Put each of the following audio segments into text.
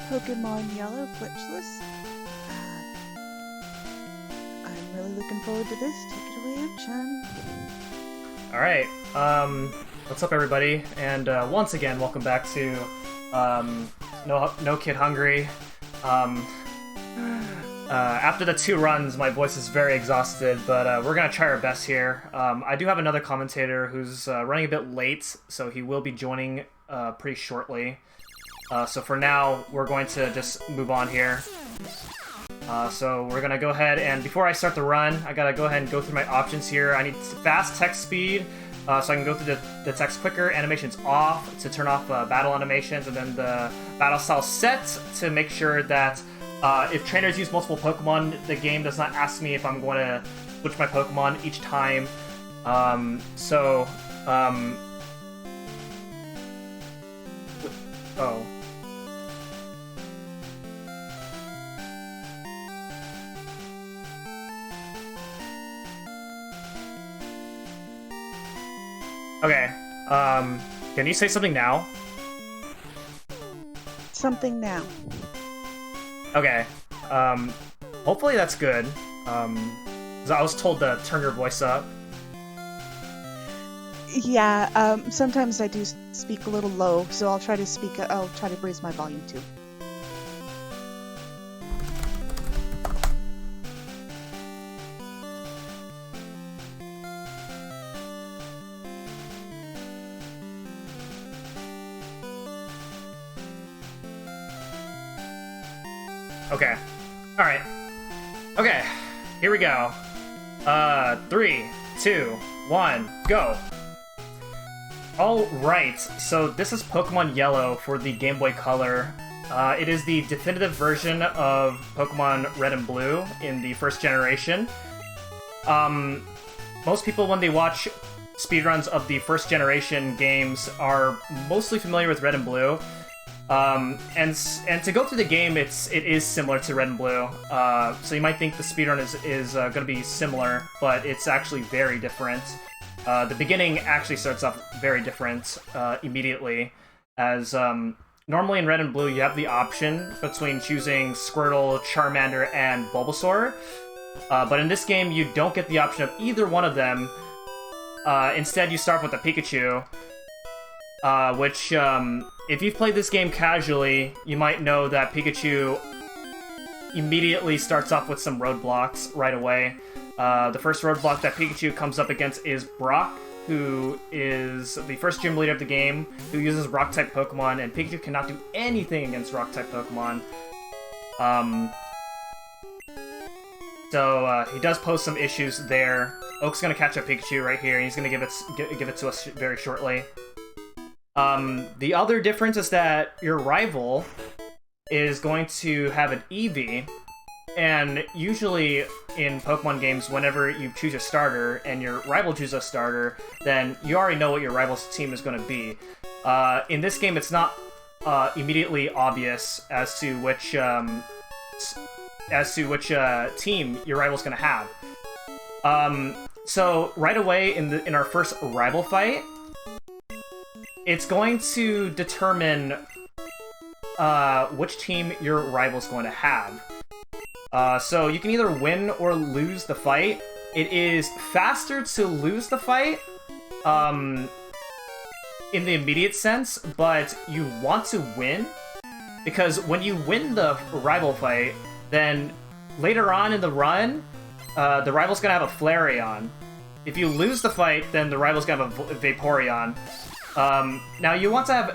Pokemon Yellow glitchless. I'm really looking forward to this. Take it away, Chan. Alright, what's up everybody? And once again, welcome back to No Kid Hungry. After the 2 runs, my voice is very exhausted, but we're gonna try our best here. I do have another commentator who's running a bit late, so he will be joining pretty shortly. So for now, we're going to just move on here. So we're gonna go ahead and before I start the run, I gotta go ahead and go through my options here. I need fast text speed, so I can go through the text quicker. Animations off to turn off battle animations, and then the battle style set to make sure that if trainers use multiple Pokemon, the game does not ask me if I'm going to switch my Pokemon each time. Oh. Okay, can you say something now? Something now. Okay, hopefully that's good. 'Cause I was told to turn your voice up. Yeah, sometimes I do speak a little low, so I'll try to raise my volume too. Okay. Alright. Okay. Here we go. 3, 2, 1, go! Alright, so this is Pokemon Yellow for the Game Boy Color. It is the definitive version of Pokemon Red and Blue in the first generation. Most people, when they watch speedruns of the first generation games, are mostly familiar with Red and Blue. And to go through the game, it is similar to Red and Blue. So you might think the speedrun is going to be similar, but it's actually very different. The beginning actually starts off very different immediately, as normally in Red and Blue you have the option between choosing Squirtle, Charmander, and Bulbasaur. But in this game you don't get the option of either one of them. Instead you start with a Pikachu. Which, if you've played this game casually, you might know that Pikachu immediately starts off with some roadblocks right away. The first roadblock that Pikachu comes up against is Brock, who is the first gym leader of the game, who uses Rock-type Pokemon, and Pikachu cannot do anything against Rock-type Pokemon. So he does pose some issues there. Oak's gonna catch up Pikachu right here, and he's gonna give it to us very shortly. The other difference is that your rival is going to have an EV, and usually in Pokemon games, whenever you choose a starter and your rival chooses a starter, then you already know what your rival's team is going to be. In this game, it's not immediately obvious as to which team your rival's going to have. So right away in our first rival fight, it's going to determine which team your rival's going to have. So you can either win or lose the fight. It is faster to lose the fight in the immediate sense, but you want to win, because when you win the rival fight, then later on in the run, the rival's going to have a Flareon. If you lose the fight, then the rival's going to have a Vaporeon. Now you want to have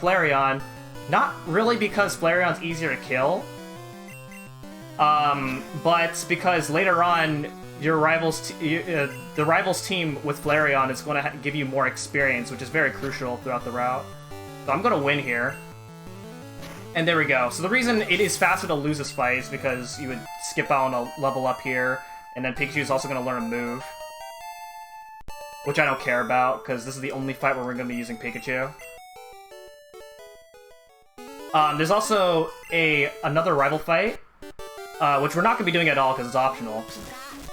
Flareon, not really because Flareon's easier to kill, but because later on the rival's team with Flareon is going to give you more experience, which is very crucial throughout the route. So I'm going to win here. And there we go. So the reason it is faster to lose this fight is because you would skip out on a level up here, and then Pikachu is also going to learn a move, which I don't care about, because this is the only fight where we're going to be using Pikachu. There's also another rival fight, which we're not going to be doing at all because it's optional.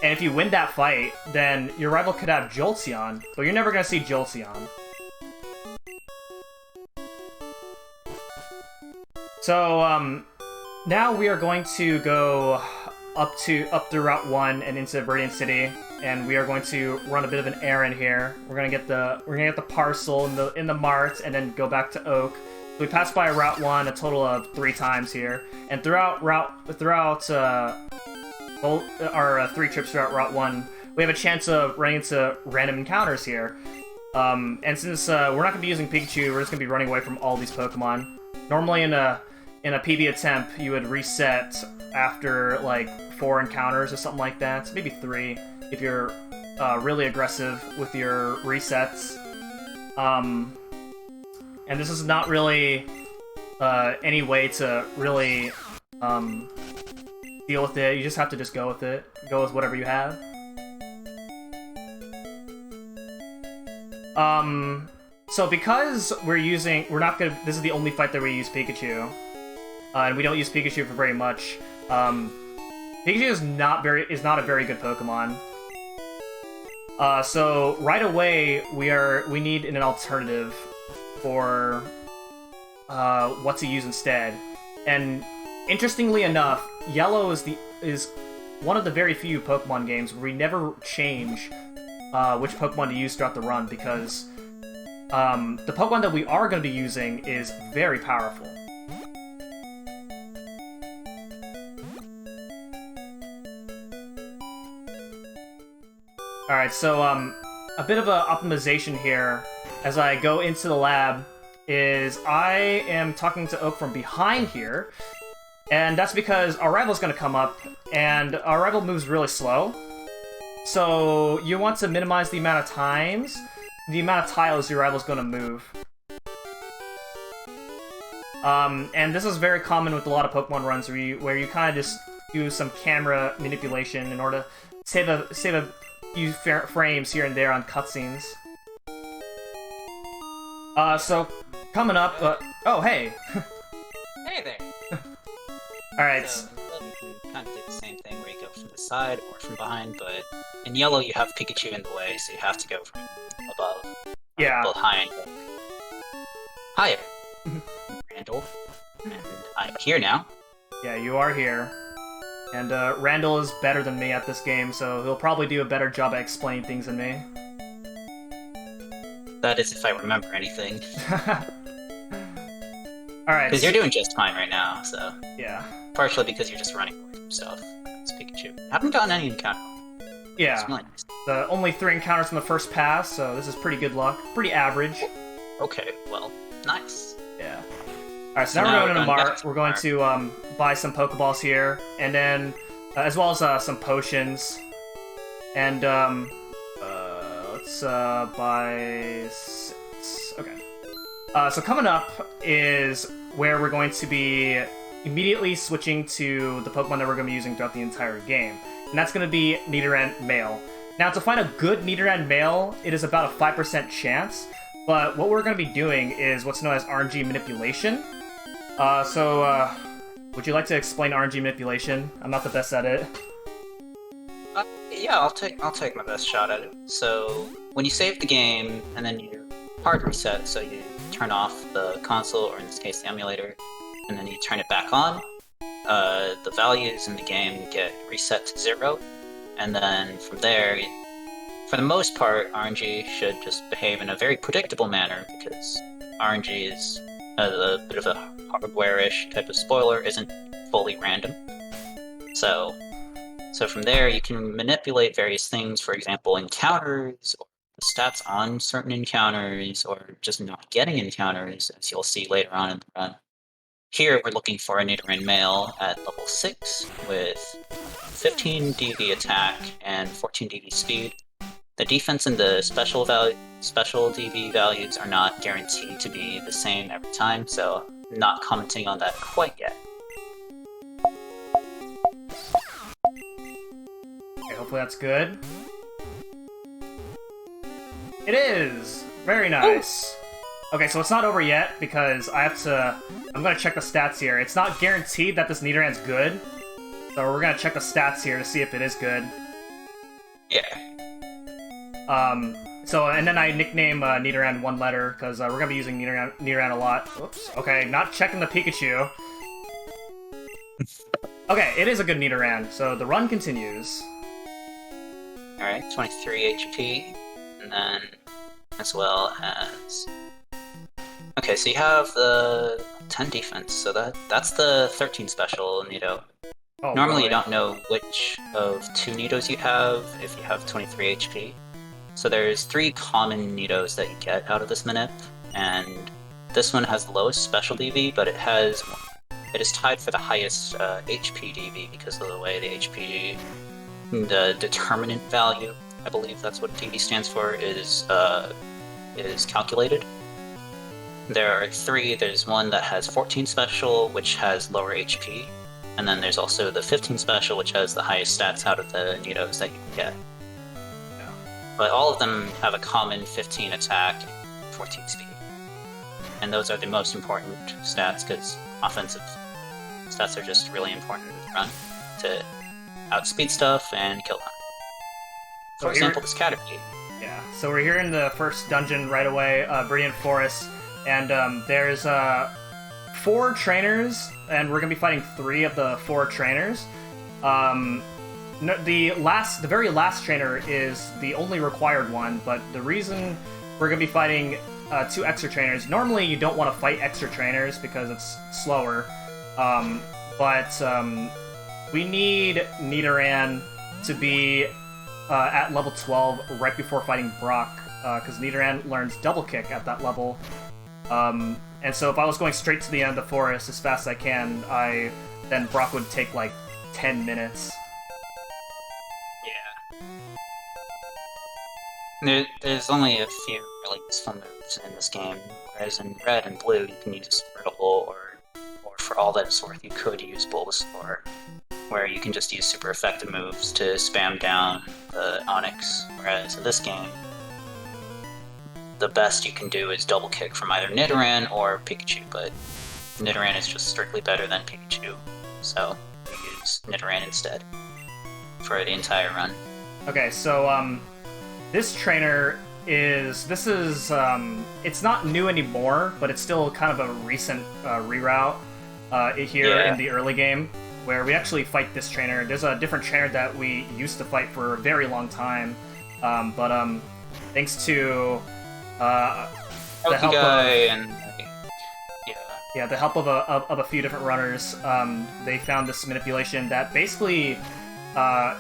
And if you win that fight, then your rival could have Jolteon, but you're never going to see Jolteon. So, now we are going to go up through Route 1 and into Viridian City, and we are going to run a bit of an errand here. We're gonna get the parcel in the mart, and then go back to Oak. We passed by Route 1 a total of 3 times here, and throughout our 3 trips throughout Route 1, we have a chance of running into random encounters here. And since we're not going to be using Pikachu, we're just going to be running away from all these Pokemon. Normally in a PB attempt, you would reset after like 4 encounters or something like that, maybe 3 if you're really aggressive with your resets. And this is not really any way to really deal with it. You just have to just go with it. Go with whatever you have. So because this is the only fight that we use Pikachu, and we don't use Pikachu for very much. Pikachu is not a very good Pokemon. So right away we need an alternative for what to use instead. And interestingly enough, Yellow is one of the very few Pokemon games where we never change which Pokemon to use throughout the run, because the Pokemon that we are going to be using is very powerful. Alright, so a bit of a optimization here as I go into the lab is I am talking to Oak from behind here, and that's because our rival's going to come up, and our rival moves really slow. So you want to minimize the amount of tiles your rival's going to move. And this is very common with a lot of Pokemon runs where you kind of just do some camera manipulation in order to save a few frames here and there on cutscenes. So coming up, oh hey. Hey there. All right. So, you can kind of do the same thing where you go from the side or from behind, but in Yellow you have Pikachu in the way, so you have to go from above. Yeah. Behind. Hiya, Randall. And I'm here now. Yeah, you are here. And Randall is better than me at this game, so he'll probably do a better job at explaining things than me. That is if I remember anything. Alright. Because you're doing just fine right now, so... Yeah. Partially because you're just running away from yourself. It's Pikachu. Haven't gotten any encounter. Yeah. It's really nice. The only 3 encounters in the first pass, so this is pretty good luck. Pretty average. Okay, well, nice. Yeah. Alright, so now we're going to Mart. We're going to buy some Pokeballs here, and then, as well as some potions. And, let's buy 6. Okay. So coming up is where we're going to be immediately switching to the Pokemon that we're going to be using throughout the entire game. And that's going to be Nidoran Male. Now, to find a good Nidoran Male, it is about a 5% chance, but what we're going to be doing is what's known as Rng Manipulation. Would you like to explain Rng Manipulation? I'm not the best at it. Yeah, I'll take my best shot at it. So, when you save the game, and then you hard reset, so you turn off the console, or in this case the emulator, and then you turn it back on, the values in the game get reset to 0, and then from there, for the most part, RNG should just behave in a very predictable manner, because RNG is a bit of a hardware-ish type of spoiler, isn't fully random. So from there, you can manipulate various things, for example, encounters, or the stats on certain encounters, or just not getting encounters, as you'll see later on in the run. Here, we're looking for a Nidoran Male at level 6, with 15 DV attack and 14 DV speed. The defense and the special DV values are not guaranteed to be the same every time, so I'm not commenting on that quite yet. Okay, hopefully that's good. It is! Very nice. Ooh. Okay, so it's not over yet, because I'm gonna check the stats here. It's not guaranteed that this Nidoran's good, so we're gonna check the stats here to see if it is good. Yeah. And then I nickname Nidoran one letter, because we're gonna be using Nidoran a lot. Oops. Okay, not checking the Pikachu. Okay, it is a good Nidoran, so the run continues. Alright, 23 HP, and then as well as... Okay, so you have the 10 defense, so that's the 13 special Nido. Oh, Normally really? you don't know which of 2 Nidos you have if you have 23 HP. So there's 3 common Nidos that you get out of this Manip, and this one has the lowest special DV, but it is tied for the highest HP DV because of the way the HP, the determinant value, I believe that's what DV stands for, is calculated. There are 3. There's one that has 14 special, which has lower HP, and then there's also the 15 special, which has the highest stats out of the Nidos that you can get. Yeah. But all of them have a common 15 attack, 14 speed. And those are the most important stats, because offensive stats are just really important in the run to outspeed stuff and kill them. For example, this Caterpie. Yeah, so we're here in the first dungeon right away, Viridian Forest, and there's 4 trainers, and we're gonna be fighting 3 of the 4 trainers. The very last trainer is the only required one, but the reason we're gonna be fighting 2 extra trainers. Normally, you don't want to fight extra trainers because it's slower, but we need Nidoran to be at level 12 right before fighting Brock, because Nidoran learns Double Kick at that level. And so if I was going straight to the end of the forest as fast as I can, then Brock would take like 10 minutes. Yeah. There's only a few really useful moves in this game, whereas in Red and Blue you can use Vertical, or for all that it's worth you could use Bulbasaur, where you can just use super effective moves to spam down the Onix, whereas in this game, the best you can do is Double Kick from either Nidoran or Pikachu, but Nidoran is just strictly better than Pikachu, so you use Nidoran instead for the entire run. Okay, so this trainer is it's not new anymore, but it's still kind of a recent reroute here in the early game, where we actually fight this trainer. There's a different trainer that we used to fight for a very long time, but thanks to the help the help of a few different runners, they found this manipulation that basically, right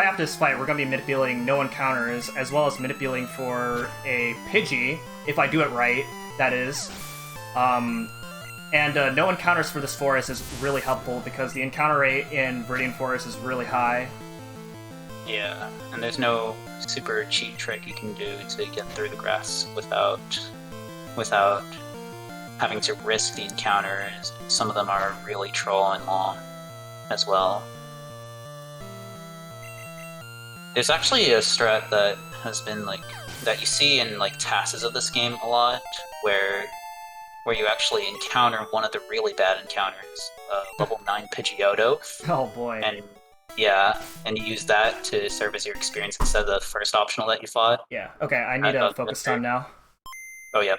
after this fight, we're going to be manipulating no encounters, as well as manipulating for a Pidgey, if I do it right, that is. And no encounters for this forest is really helpful, because the encounter rate in Viridian Forest is really high. Yeah, and there's no super cheat trick you can do to get through the grass without having to risk the encounters. Some of them are really troll and long as well. There's actually a strat that has been that you see in tasks of this game a lot, where you actually encounter one of the really bad encounters, level 9 Pidgeotto. Oh boy. And you use that to serve as your experience instead of the first optional that you fought. Yeah, okay, I need a focus time now. Oh, yeah.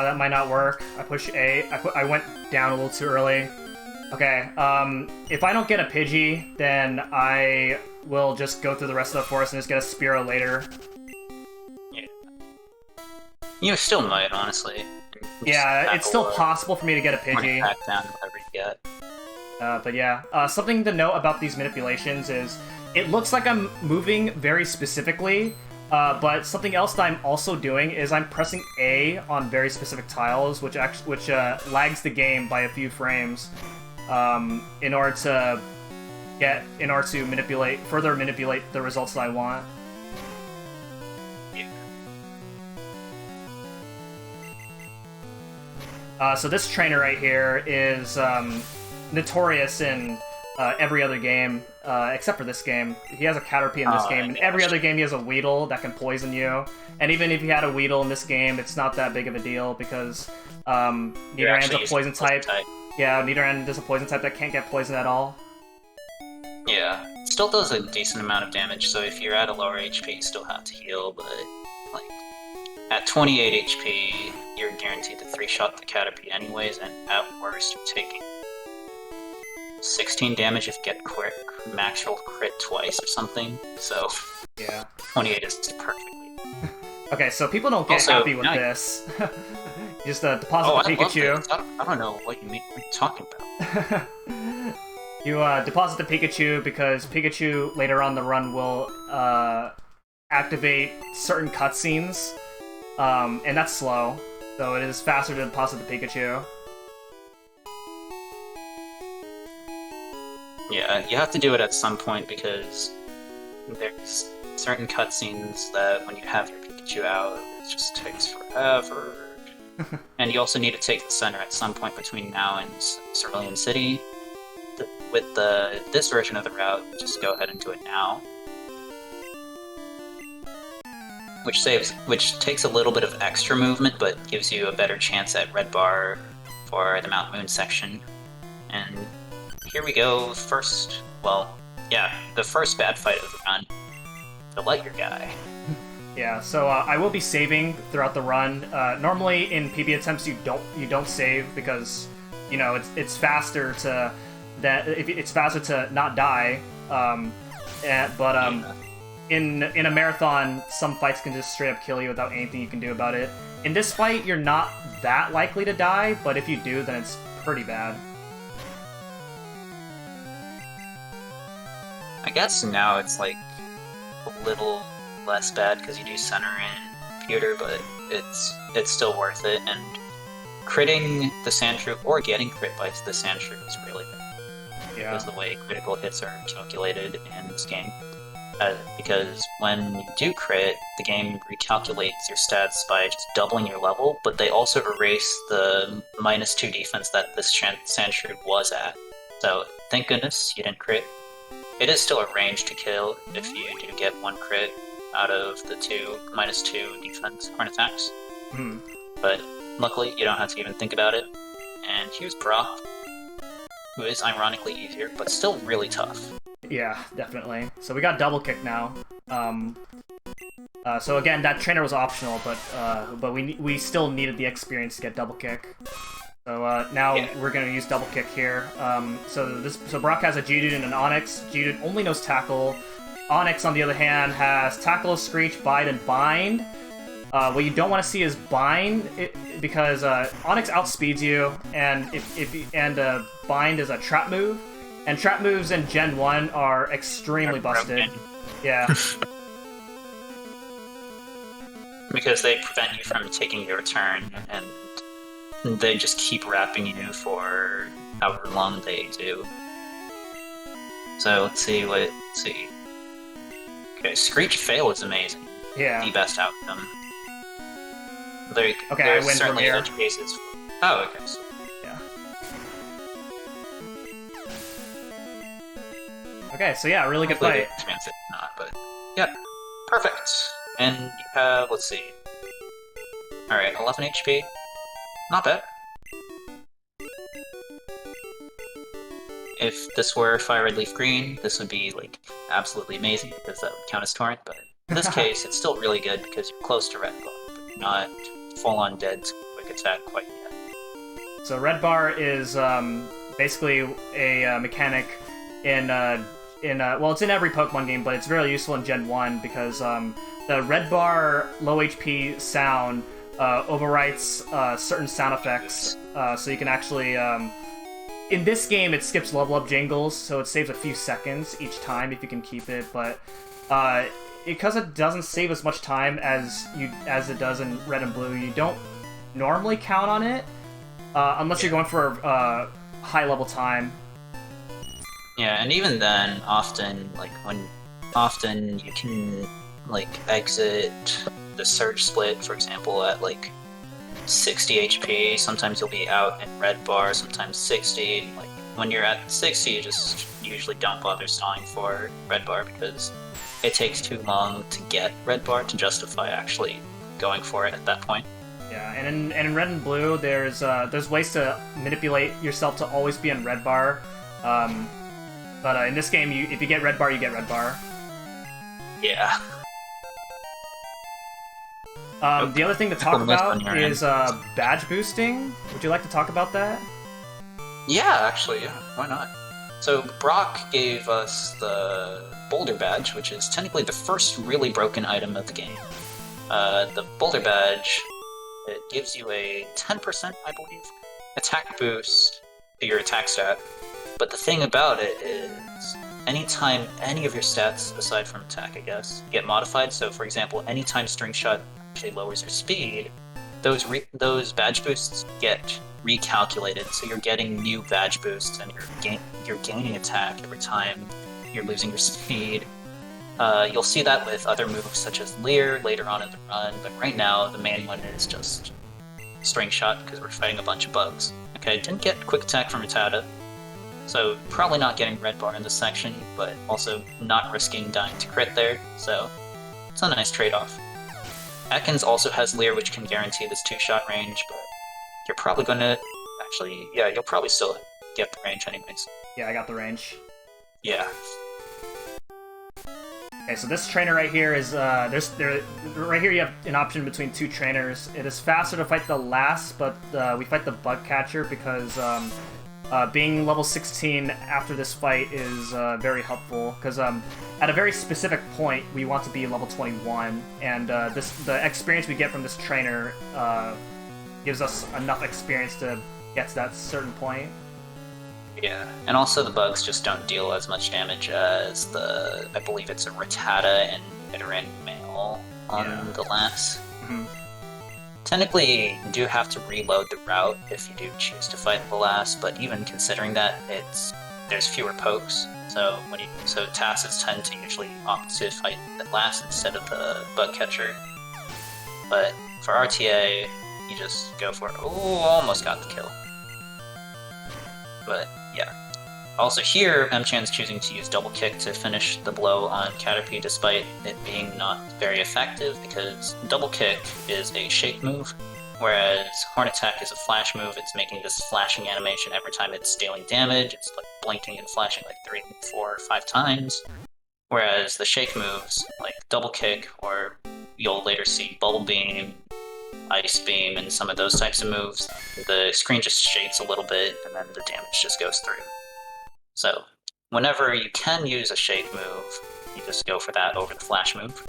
That might not work. I pushed A. I went down a little too early. Okay, if I don't get a Pidgey, then I will just go through the rest of the forest and just get a Spearow later. Yeah. You still might, honestly. Yeah, it's still possible for me to get a Pidgey. Pack down whatever you get. But yeah, something to note about these manipulations is it looks like I'm moving very specifically, but something else that I'm also doing is I'm pressing A on very specific tiles, which lags the game by a few frames, in order to further manipulate the results that I want. Yeah. So this trainer right here is notorious in every other game, except for this game. He has a Caterpie in this game. In every other game, he has a Weedle that can poison you. And even if he had a Weedle in this game, it's not that big of a deal because Nidoran's a poison type. Yeah, Nidoran is a poison type that can't get poisoned at all. Yeah, it still does a decent amount of damage, so if you're at a lower HP, you still have to heal, but, like, at 28 HP, you're guaranteed to 3-shot the Caterpie anyways, and at worst, you're taking 16 damage if you get actual crit twice or something, so yeah, 28 is perfectly. Okay, so people don't get happy with this. Just deposit the Pikachu. I don't know what you mean. What are you talking about? You deposit the Pikachu because Pikachu later on the run will activate certain cutscenes, and that's slow, so it is faster to deposit the Pikachu. Yeah, you have to do it at some point because there's certain cutscenes that when you have your Pikachu out, it just takes forever. And you also need to take the center at some point between now and Cerulean City. With this version of the route, just go ahead and do it now. Which takes a little bit of extra movement, but gives you a better chance at Red Bar for the Mount Moon section. And here we go, the first bad fight of the run. The Lightyear guy. Yeah, so I will be saving throughout the run. Normally in PB attempts you don't save because it's faster to not die. In a marathon, some fights can just straight up kill you without anything you can do about it. In this fight, you're not that likely to die, but if you do, then it's pretty bad. I guess now it's like a little less bad because you do center in Pewter, but it's still worth it. And critting the Sandshrew or getting crit by the Sandshrew is really bad. Yeah. Because the way critical hits are calculated in this game. Because when you do crit, the game recalculates your stats by just doubling your level, but they also erase the -2 defense that this Sandshrew was at. So thank goodness you didn't crit. It is still a range to kill if you do get one crit out of the two -2 defense horn attacks. But luckily, you don't have to even think about it. And here's Brock, who is ironically easier, but still really tough. Yeah, definitely. So we got double kick now. So again, that trainer was optional, but we still needed the experience to get double kick. So now we're gonna use double kick here. So Brock has a Geodude and an Onix. Geodude only knows Tackle. Onix, on the other hand, has Tackle, Screech, Bite, and Bind. What you don't want to see is Bind, because Onix outspeeds you, and Bind is a trap move, and trap moves in Gen 1 are extremely busted. Yeah. Because they prevent you from taking your turn, and they just keep wrapping you for however long they do. So let's see. Okay, Screech Fail is amazing. Yeah. The best outcome. There's I win certainly from here. edge cases. Oh, okay. So. Yeah. Okay, so yeah, really good fight. Chance it's not, but yeah, perfect. And you have, let's see. All right, 11 HP. Not bad. If this were Fire Red Leaf Green, this would be like absolutely amazing because that would count as torrent. But in this case, it's still really good because you're close to Red Bar, but you're not full-on dead to quick attack quite yet. So Red Bar is basically a mechanic well, it's in every Pokemon game, but it's very useful in Gen 1 because the Red Bar low HP sound overwrites certain sound effects, so you can actually in this game it skips level up jingles, so it saves a few seconds each time if you can keep it, but because it doesn't save as much time as it does in Red and Blue, you don't normally count on it unless you're going for high level time. Yeah, and even then, often you can like exit the Surge Split, for example, at like 60 HP. Sometimes you'll be out in red bar, sometimes 60. Like when you're at 60, you just usually don't bother stalling for red bar because it takes too long to get red bar to justify actually going for it at that point. Yeah, and in red and blue, there's ways to manipulate yourself to always be in red bar. But in this game, if you get red bar, you get red bar. Yeah. The other thing to talk about is badge boosting. Would you like to talk about that? Yeah, actually, yeah. Why not? So Brock gave us the Boulder Badge, which is technically the first really broken item of the game. The Boulder Badge, it gives you a 10%, I believe, attack boost to your attack stat. But the thing about it is, anytime any of your stats, aside from attack, I guess, get modified, so for example, anytime String Shot actually lowers your speed, those badge boosts get recalculated, so you're getting new badge boosts, and you're gaining attack every time you're losing your speed. You'll see that with other moves such as Leer later on in the run, but right now the main one is just String Shot because we're fighting a bunch of bugs. Okay, didn't get quick attack from Rattata, so probably not getting red bar in this section, but also not risking dying to crit there, so it's a nice trade-off. Ekans also has Leer, which can guarantee this 2-shot range, but you're probably gonna... Actually, yeah, you'll probably still get the range anyways. Yeah, I got the range. Yeah. Okay, so this trainer right here is, right here you have an option between two trainers. It is faster to fight the last, but we fight the bug catcher because being level 16 after this fight is very helpful, because at a very specific point we want to be level 21, and the experience we get from this trainer gives us enough experience to get to that certain point. Yeah, and also the bugs just don't deal as much damage as I believe it's a Rattata and Nidoran male on the last. Mm-hmm. Technically, you do have to reload the route if you do choose to fight the last, but even considering that, there's fewer pokes, so Tasses tend to usually opt to fight the last instead of the bug catcher. But for RTA, you just go for it. Ooh, almost got the kill. But yeah. Also here, Mchan's choosing to use Double Kick to finish the blow on Caterpie despite it being not very effective, because Double Kick is a shake move, whereas Horn Attack is a flash move. It's making this flashing animation every time it's dealing damage. It's like blinking and flashing like 3, 4, or 5 times. Whereas the shake moves, like Double Kick, or you'll later see Bubble Beam, Ice Beam, and some of those types of moves, the screen just shakes a little bit and then the damage just goes through. So, whenever you can use a shake move, you just go for that over the flash move.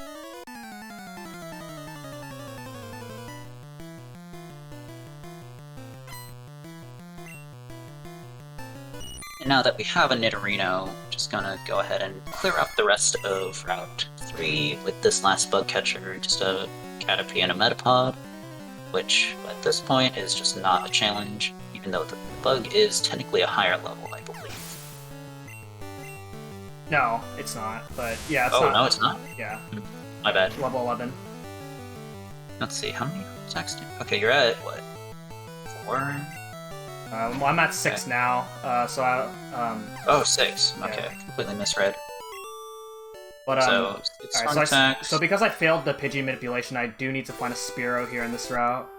And now that we have a Nidorino, I'm just gonna go ahead and clear up the rest of Route 3 with this last bug catcher, just a Caterpie and a Metapod, which at this point is just not a challenge, even though the bug is technically a higher level, I believe. No, it's not, but yeah, it's not. Oh, no, it's not? Yeah. My bad. Level 11. Let's see, how many attacks do... Okay, you're at, what, 4? Well, I'm at 6 now, so I... Oh, 6. Yeah. Okay, completely misread. But, so, it's alright, so because I failed the Pidgey manipulation, I do need to find a Spearow here in this route.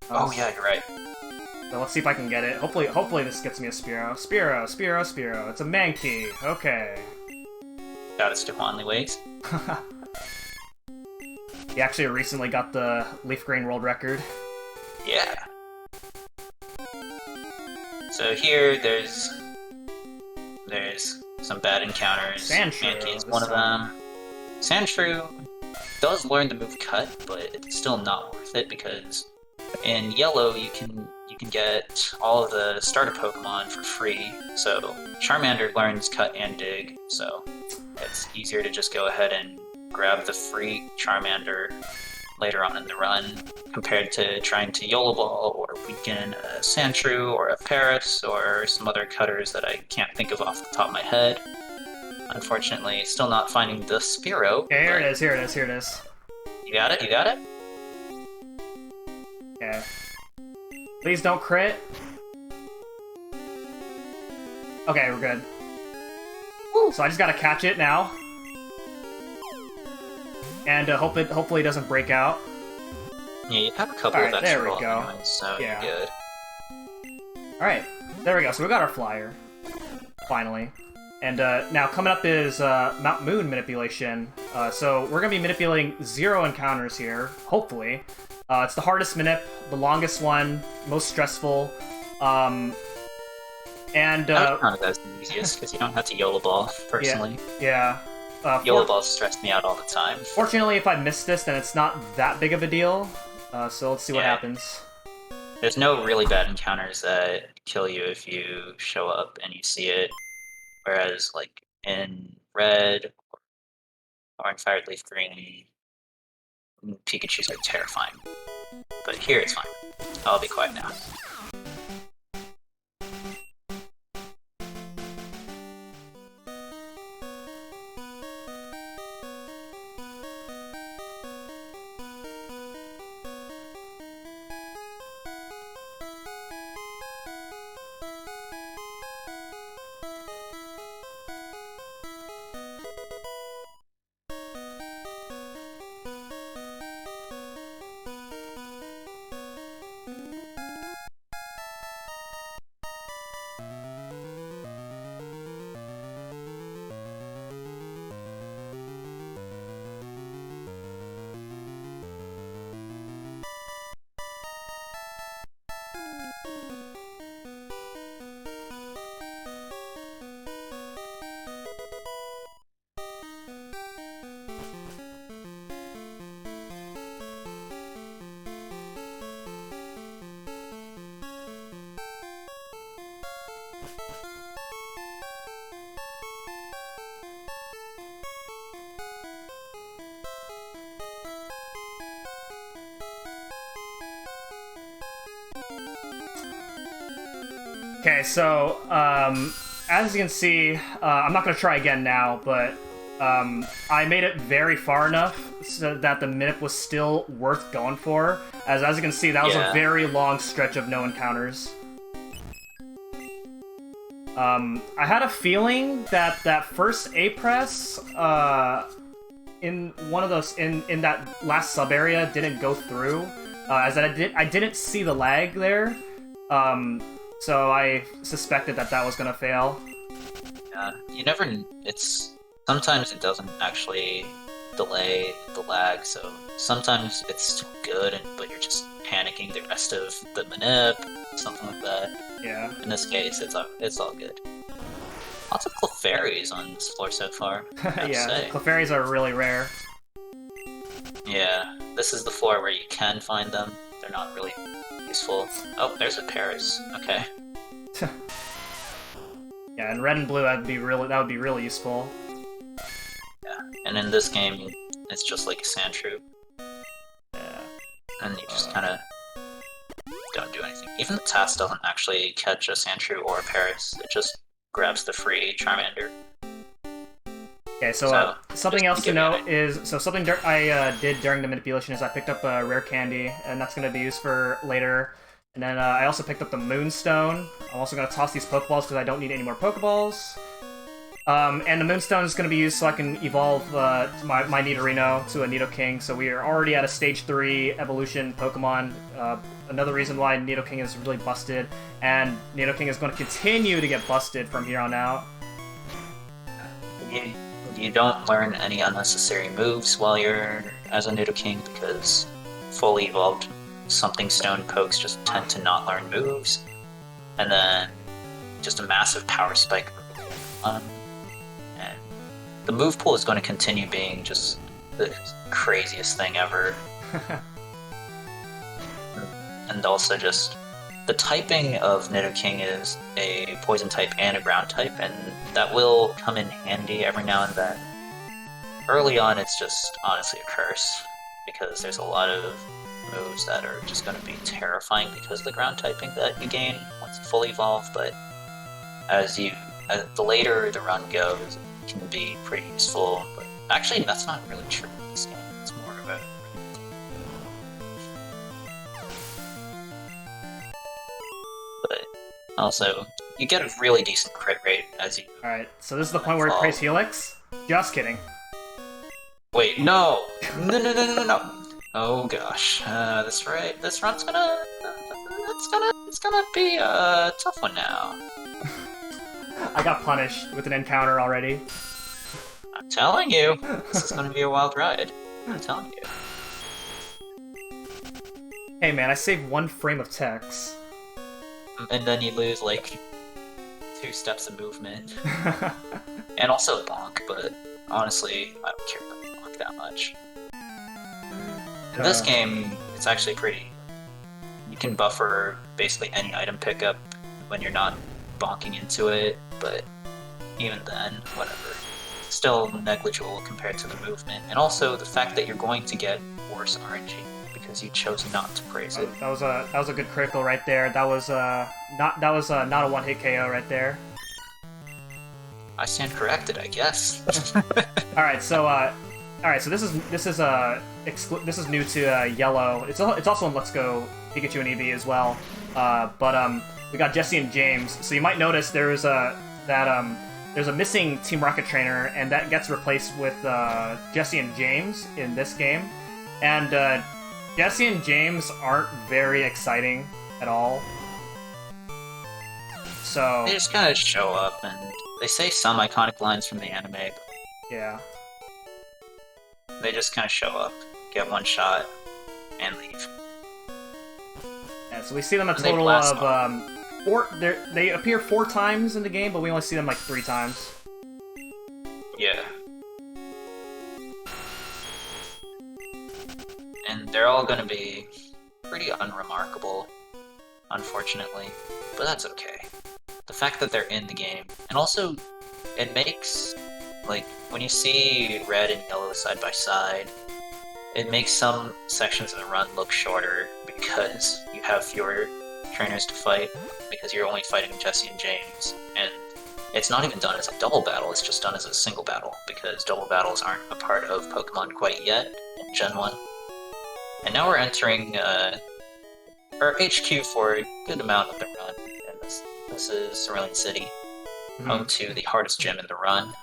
Oh yeah, you're right. So let's see if I can get it. Hopefully this gets me a Spearow. Spearow. It's a Mankey. Okay. Got its Dewanley ways. He actually recently got the Leaf Green World Record. Yeah. So here, there's some bad encounters. Sandshrew Mankey is one of them. Sandshrew does learn the move Cut, but it's still not worth it because in Yellow you can get all of the starter Pokemon for free. So Charmander learns Cut and Dig, so it's easier to just go ahead and grab the free Charmander later on in the run, compared to trying to YOLO Ball or weaken a Sandshrew or a Paris or some other cutters that I can't think of off the top of my head. Unfortunately, still not finding the Spearow. Okay, here it is. You got it? Okay. Please don't crit. Okay, we're good. So I just gotta catch it now. And hopefully it doesn't break out. Yeah, you have a couple Alright, of extra there we roll go. anyways, so Yeah. you're good. Alright, there we go. So we got our flyer. Finally. And now coming up is Mount Moon Manipulation. So we're going to be manipulating 0 encounters here, hopefully. It's the hardest manip, the longest one, most stressful. I would count it as the easiest, because you don't have to YOLO ball, personally. Yeah. YOLO balls stress me out all the time. Fortunately, if I miss this, then it's not that big of a deal. So let's see what happens. There's no really bad encounters that kill you if you show up and you see it. Whereas, like, in Red or in Fire Leaf Green, Pikachus are terrifying. But here it's fine. I'll be quiet now. Okay, so, as you can see, I'm not going to try again now, but I made it very far enough so that the minute was still worth going for. As you can see, that was a very long stretch of no encounters. I had a feeling that that first A press in one of those in that last sub area didn't go through, as I didn't see the lag there. So I suspected that that was gonna fail. Yeah, you never. Sometimes it doesn't actually delay the lag, so sometimes it's still good, but you're just panicking the rest of the manip, something like that. Yeah. In this case, it's all good. Lots of Clefairies on this floor so far. Yeah, Clefairies are really rare. Yeah, this is the floor where you can find them. They're not really useful. Oh, there's a Paris. Okay. Yeah, in Red and Blue, that would be really useful. Yeah, and in this game, it's just like a Sandshrew. Yeah. And you just kind of don't do anything. Even the task doesn't actually catch a Sandshrew or a Paris. It just grabs the free Charmander. Okay, so something else to note is, something I did during the manipulation is I picked up a rare candy, and that's going to be used for later. And then I also picked up the Moonstone. I'm also going to toss these Pokeballs because I don't need any more Pokeballs. And the Moonstone is going to be used so I can evolve my Nidorino to a Nidoking. So we are already at a Stage 3 evolution Pokemon. Another reason why Nidoking is really busted. And Nidoking is going to continue to get busted from here on out. You don't learn any unnecessary moves while you're as a Nidoking because fully evolved Something Stone pokes just tend to not learn moves. And then just a massive power spike. And the move pool is going to continue being just the craziest thing ever. And also just the typing of Nidoking is a poison type and a ground type, and that will come in handy every now and then. Early on, it's just honestly a curse, because there's a lot of moves that are just going to be terrifying because of the ground typing that you gain once you fully evolve, but the later the run goes, it can be pretty useful. But actually, that's not really true in this game. It's more of a... Also, you get a really decent crit rate as you... Alright, so this is the point where it prays Helix? Just kidding. Wait, no! No. Oh gosh, this run's gonna... It's gonna be a tough one now. I got punished with an encounter already. I'm telling you, this is gonna be a wild ride. I'm telling you. Hey man, I saved 1 frame of text. And then you lose, like, 2 steps of movement. And also bonk, but honestly, I don't care about bonk that much. In this game, it's actually pretty... You can buffer basically any item pickup when you're not bonking into it, but even then, whatever. Still negligible compared to the movement, and also the fact that you're going to get worse RNG because you chose not to praise it. That was a good critical right there. That was not a one-hit KO right there. I stand corrected, I guess. All right, so this is new to Yellow. It's also in Let's Go Pikachu and Eevee as well. But we got Jesse and James. So you might notice there's a missing Team Rocket trainer, and that gets replaced with Jesse and James in this game. And Jesse and James aren't very exciting at all. So they just kind of show up, and they say some iconic lines from the anime, but yeah. They just kind of show up, get 1 shot, and leave. Yeah, so we see them a total of 4. They appear 4 times in the game, but we only see them like 3 times. Yeah. And they're all gonna be pretty unremarkable, unfortunately, but that's okay. The fact that they're in the game, and also, it makes, like, when you see red and yellow side by side, it makes some sections of the run look shorter because you have fewer trainers to fight, because you're only fighting Jesse and James, and it's not even done as a double battle, it's just done as a single battle, because double battles aren't a part of Pokemon quite yet in Gen 1. And now we're entering our HQ for a good amount of the run, and this is Cerulean City, home to the hardest gym in the run,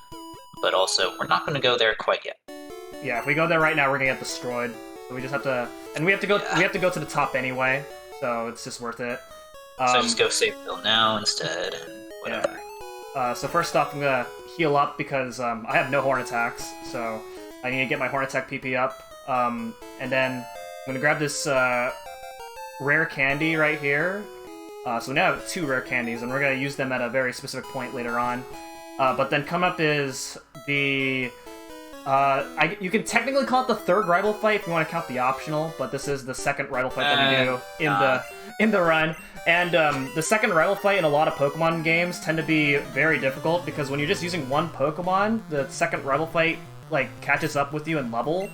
but also we're not going to go there quite yet. Yeah, if we go there right now, we're gonna get destroyed. So we just have to, and we have to go. Yeah. We have to go to the top anyway, so it's just worth it. So just go save Bill now instead, and whatever. Yeah. So first off, I'm gonna heal up because I have no horn attacks, so I need to get my horn attack PP up. And then I'm gonna grab this rare candy right here. So we now have 2 rare candies, and we're gonna use them at a very specific point later on. But then come up is the... you can technically call it the 3rd rival fight if you want to count the optional, but this is the 2nd rival fight that we do in the run. And the 2nd rival fight in a lot of Pokemon games tend to be very difficult because when you're just using 1 Pokemon, the 2nd rival fight like catches up with you in level.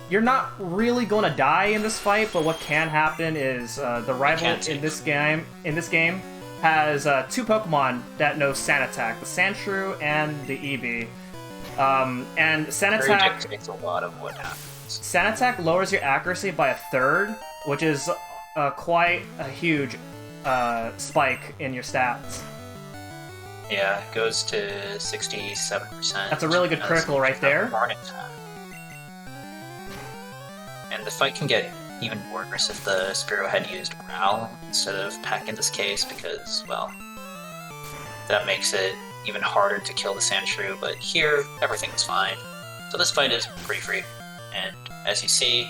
You're not really going to die in this fight, but what can happen is the rival in this game has 2 Pokemon that know Sand Attack, the Sandshrew and the Eevee. And Sand Attack dictates a lot of what happens. Sand Attack lowers your accuracy by 1/3, which is quite a huge spike in your stats. Yeah, it goes to 67%. That's a really good critical right there. And the fight can get even worse if the Spearow had used Growl instead of Peck in this case, because, well, that makes it even harder to kill the Sandshrew, but here, everything's fine. So this fight is pretty free, and as you see,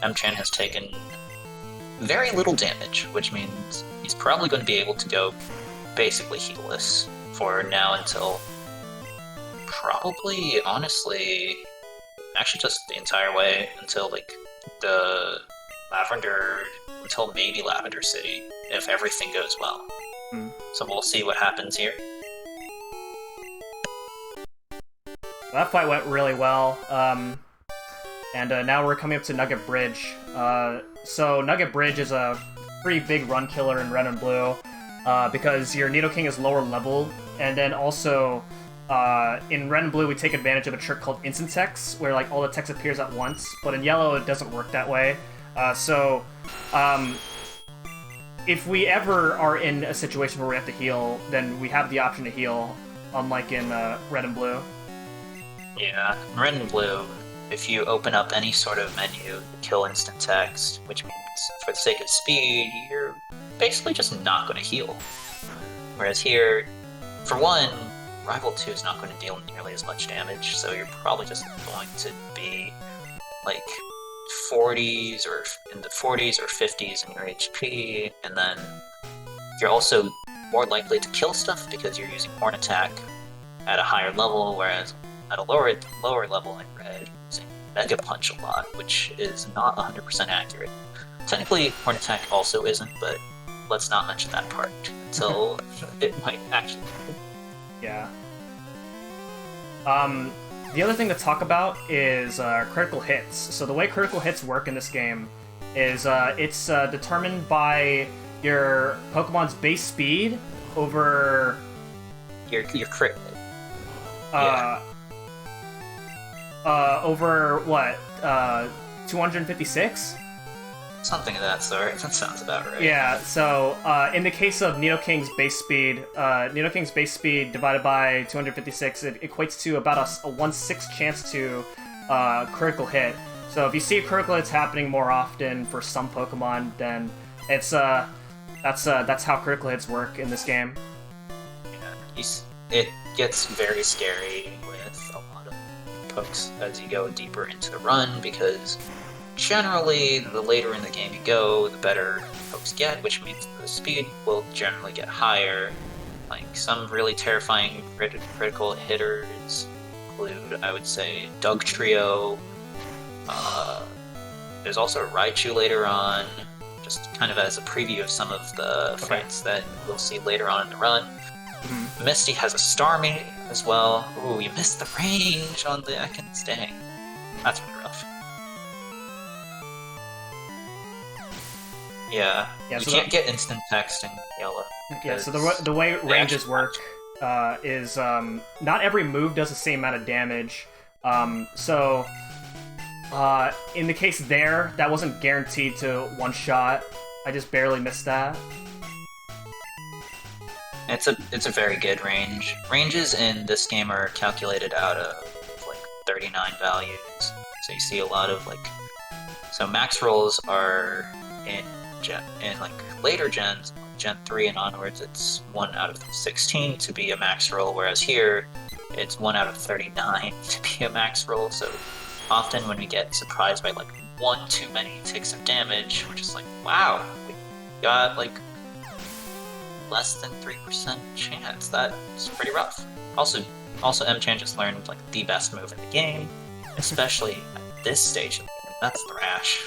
M-Chan has taken very little damage, which means he's probably going to be able to go basically healless for now until probably, honestly, actually just the entire way until, like, until maybe Lavender City, if everything goes well. So we'll see what happens here. That fight went really well, and now we're coming up to Nugget Bridge. So Nugget Bridge is a pretty big run killer in Red and Blue, because your Nidoking is lower leveled, and then also in Red and Blue we take advantage of a trick called Instant Text, where like all the text appears at once, but in Yellow it doesn't work that way. if we ever are in a situation where we have to heal, then we have the option to heal, unlike in Red and Blue. Yeah, in Red and Blue, if you open up any sort of menu, kill instant text, which means for the sake of speed, you're basically just not going to heal. Whereas here, for one, Rival 2 is not going to deal nearly as much damage, so you're probably just going to be like 40s or in the 40s or 50s in your HP, and then you're also more likely to kill stuff because you're using Horn Attack at a higher level, whereas at a lower level like Red, you're using Mega Punch a lot, which is not 100% accurate. Technically, Horn Attack also isn't, but let's not mention that part until it might actually. Yeah. The other thing to talk about is critical hits. So the way critical hits work in this game is it's determined by your Pokemon's base speed over your crit. Over what? 256? Something of that sort. That sounds about right. Yeah, so in the case of Nidoking's base speed, Nidoking's base speed divided by 256, it equates to about a 1/6 chance to critical hit. So if you see critical hits happening more often for some Pokemon, then it's that's how critical hits work in this game. Yeah, it gets very scary with a lot of pokes as you go deeper into the run, because generally, the later in the game you go, the better pokes get, which means the speed will generally get higher. Like, some really terrifying critical hitters include, I would say, Dugtrio. There's also a Raichu later on, just kind of as a preview of some of the fights that we'll see later on in the run. Mm-hmm. Misty has a Starmie as well. Ooh, you missed the range on the Ekans, dang. That's really rough. Yeah, you so can't get instant text in yellow. Yeah, so the way ranges work is not every move does the same amount of damage. So in the case there, that wasn't guaranteed to one-shot. I just barely missed that. It's a very good range. Ranges in this game are calculated out of like 39 values. So you see a lot of like, so max rolls are in like later gens, Gen 3 and onwards, it's 1 out of 16 to be a max roll, whereas here it's 1 out of 39 to be a max roll. So often when we get surprised by like one too many ticks of damage, we're just like, wow, we got like less than 3% chance. That's pretty rough. Also M-Chan just learned like the best move in the game, especially at this stage of the game. That's Thrash.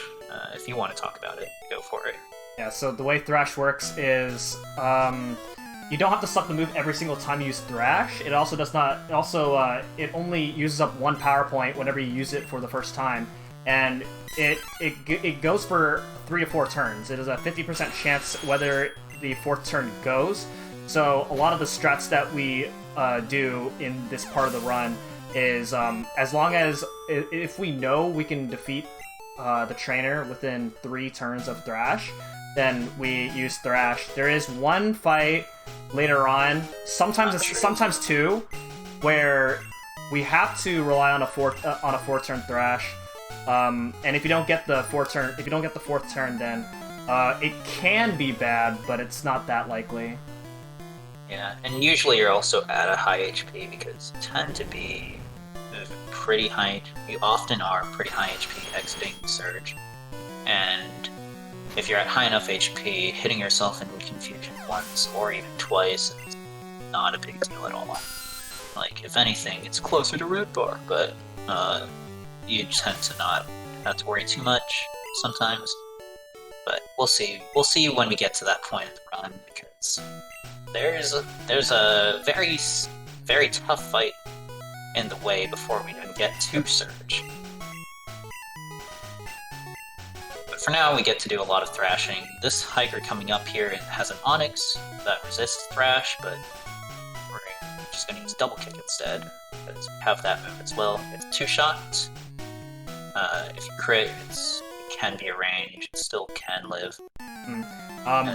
If you want to talk about it, go for it. Yeah, so the way Thrash works is you don't have to select the move every single time you use Thrash. It also does not. It only uses up one power point whenever you use it for the first time, and it goes for 3 to 4 turns. It is a 50% chance whether the 4th turn goes. So a lot of the strats that we do in this part of the run is as long as if we know we can defeat the trainer within 3 turns of Thrash, then we use Thrash. There is one fight later on, sometimes 2, where we have to rely on a 4-turn Thrash. And if you don't get the 4th turn, then it can be bad, but it's not that likely. Yeah, and usually you're also at a high HP because you tend to be pretty high. You often are pretty high HP exiting Surge, and if you're at high enough HP, hitting yourself in confusion once or even twice is not a big deal at all. Like, if anything, it's closer to Red Bar, but you tend to not have to worry too much sometimes. But we'll see. We'll see when we get to that point of the run, because there's a very, very tough fight in the way before we even get to Surge. But for now, we get to do a lot of thrashing. This hiker coming up here has an Onyx that resists Thrash, but we're just going to use Double Kick instead, because we have that move as well. It's 2 shots. If you crit, it can be a range, it still can live.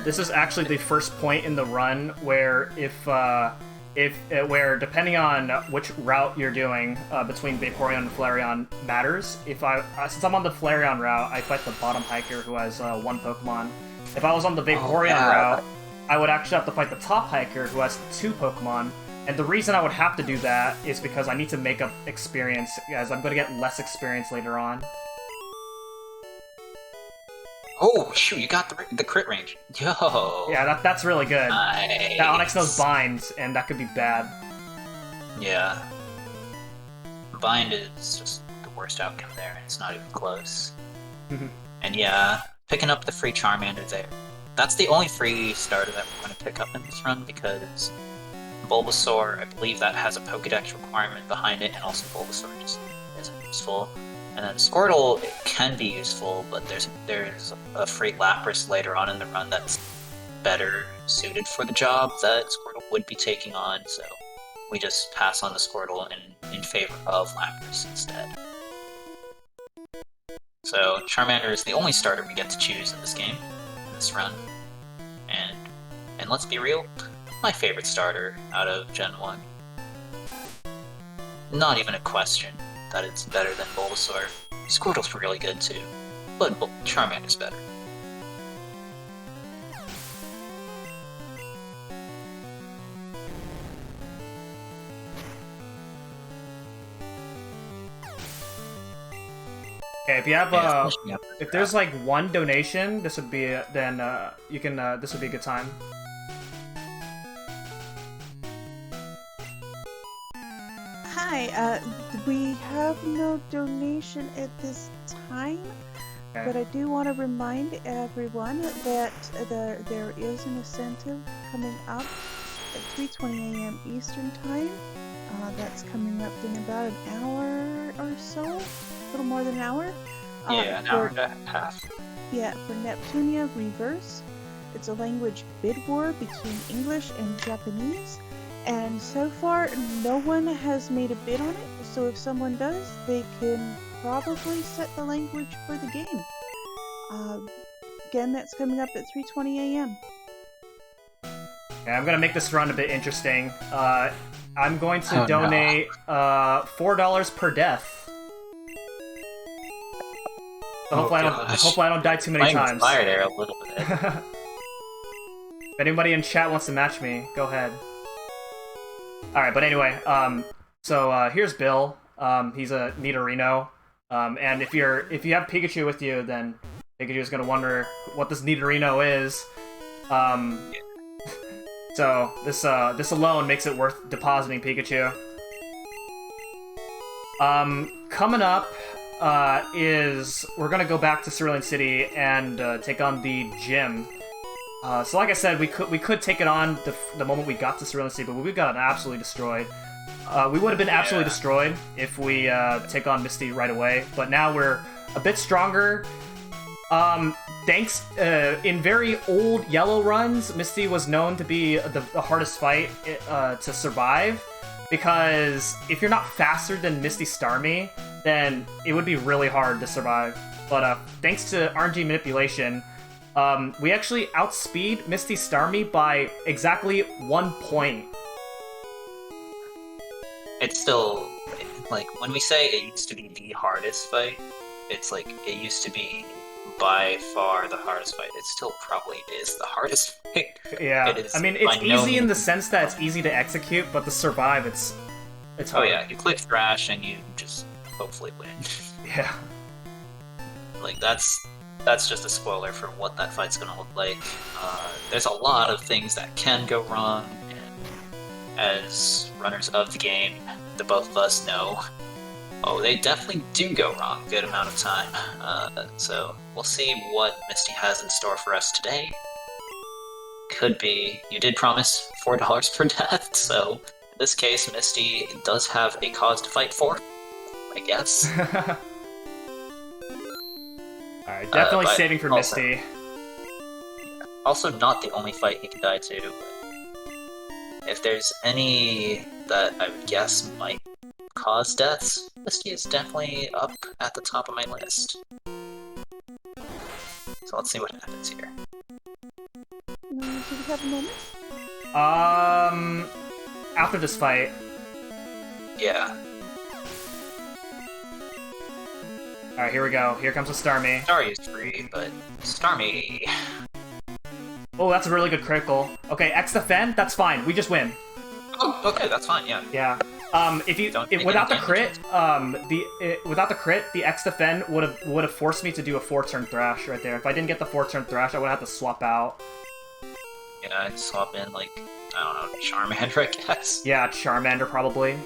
This is actually the first point in the run where where depending on which route you're doing between Vaporeon and Flareon matters. Since I'm on the Flareon route, I fight the bottom hiker who has one Pokemon. If I was on the Vaporeon route, I would actually have to fight the top hiker who has 2 Pokemon. And the reason I would have to do that is because I need to make up experience, as I'm going to get less experience later on. Oh, shoot, you got the crit range. Yo! Yeah, that's really good. Nice. That Onyx knows Bind, and that could be bad. Yeah. Bind is just the worst outcome there. It's not even close. And yeah, picking up the free Charmander there. That's the only free starter that we're going to pick up in this run, because Bulbasaur, I believe that has a Pokédex requirement behind it, and also Bulbasaur just isn't useful. And then Squirtle, it can be useful, but there's a free Lapras later on in the run that's better suited for the job that Squirtle would be taking on, so we just pass on the Squirtle in favor of Lapras instead. So Charmander is the only starter we get to choose in this game, in this run. And let's be real, my favorite starter out of Gen 1. Not even a question that it's better than Bulbasaur. Squirtle's really good too, but Charmander's better. Okay, if you have if there's like like one donation, this would be then you can this would be a good time. Hi, we have no donation at this time, but I do want to remind everyone that there is an incentive coming up at 3:20 a.m. Eastern Time. That's coming up in about an hour or so, a little more than an hour. Yeah, an hour and a half. Yeah, for Neptunia Reverse. It's a language bid war between English and Japanese. And so far, no one has made a bid on it, so if someone does, they can probably set the language for the game. Again, that's coming up at 3:20 a.m. Yeah, I'm gonna make this run a bit interesting. I'm going to donate $4 per death. So hopefully I don't die too many times. Fire there a little bit. If anybody in chat wants to match me, go ahead. Alright, but anyway, so here's Bill. He's a Nidorino. And if you have Pikachu with you, then Pikachu's gonna wonder what this Nidorino is. So this alone makes it worth depositing Pikachu. Coming up is we're gonna go back to Cerulean City and take on the gym. So like I said, we could take it on the moment we got to Cerulean City, but we got absolutely destroyed. We would have been absolutely destroyed if we take on Misty right away, but now we're a bit stronger. Thanks, in very old Yellow runs, Misty was known to be the hardest fight to survive, because if you're not faster than Misty Starmie, then it would be really hard to survive. But thanks to Rng Manipulation, we actually outspeed Misty Starmie by exactly 1 point. It's still, like, when we say it used to be the hardest fight, it's like, it used to be by far the hardest fight. It still probably is the hardest fight. Yeah, I mean, it's easy in the sense that it's easy to execute, but to survive, it's hard. Oh yeah, you click Thrash and you just hopefully win. Yeah. Like, that's just a spoiler for what that fight's gonna look like. There's a lot of things that can go wrong, and as runners of the game, the both of us know, they definitely do go wrong a good amount of time. So we'll see what Misty has in store for us today. Could be, you did promise $4 per death, so in this case, Misty does have a cause to fight for, I guess. Alright, definitely saving for also, Misty. Also not the only fight he could die to, but if there's any that I would guess might cause deaths, Misty is definitely up at the top of my list. So let's see what happens here. do we have a moment? After this fight. Yeah. Alright, here we go. Here comes a Starmie. Starry is free, but Starmie. Oh, that's a really good critical. Okay, X defend, that's fine. We just win. Oh, okay, that's fine. Yeah. Yeah. Without the crit, without the crit, the X defend would have forced me to do a 4-turn thrash right there. If I didn't get the 4-turn thrash, I would have to swap out. Yeah, I'd swap in like I don't know, Charmander, I guess. Yeah, Charmander probably.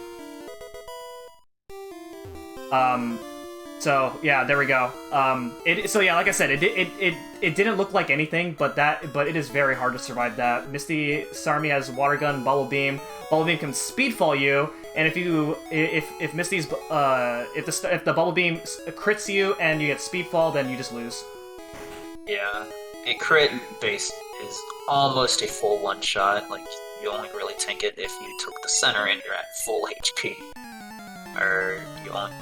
So yeah, there we go. So yeah, like I said, it didn't look like anything, but it is very hard to survive that. Misty Starmie has Water Gun, Bubble Beam. Bubble Beam can speedfall you, and if Misty's if the Bubble Beam crits you and you get speedfall, then you just lose. Yeah, a crit base is almost a full one-shot. Like you only really tank it if you took the center and you're at full HP, or you only.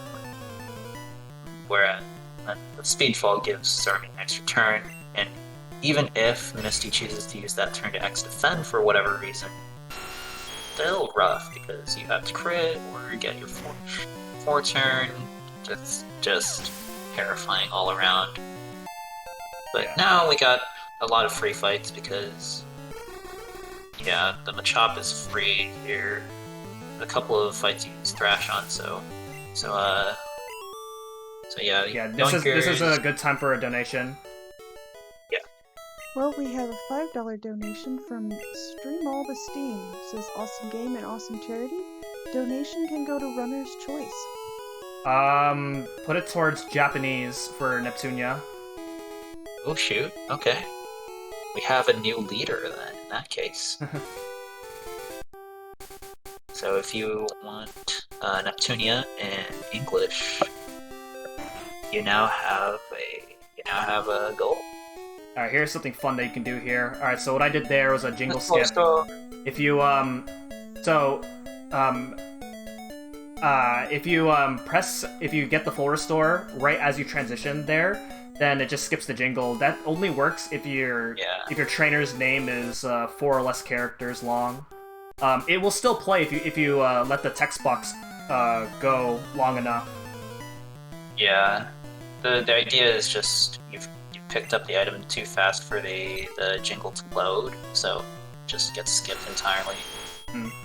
Whereas the Speedfall gives Starmie an extra turn, and even if Misty chooses to use that turn to X defend for whatever reason, still rough because you have to crit or get your 4 turn. Just terrifying all around. But now we got a lot of free fights because, yeah, the Machop is free here. A couple of fights you use Thrash on, so yeah, this is a good time for a donation. Yeah. Well, we have a $5 donation from Stream All the Steam. It says awesome game and awesome charity. Donation can go to Runner's Choice. Put it towards Japanese for Neptunia. Oh shoot, okay. We have a new leader then, in that case. So if you want Neptunia in English, you now have a goal. Alright, here's something fun that you can do here. Alright, so what I did there was a jingle skip. If you if you get the full restore right as you transition there, then it just skips the jingle. That only works if your trainer's name is 4 or less characters long. It will still play if you let the text box go long enough. Yeah, the idea is just you've picked up the item too fast for the jingle to load, so it just gets skipped entirely.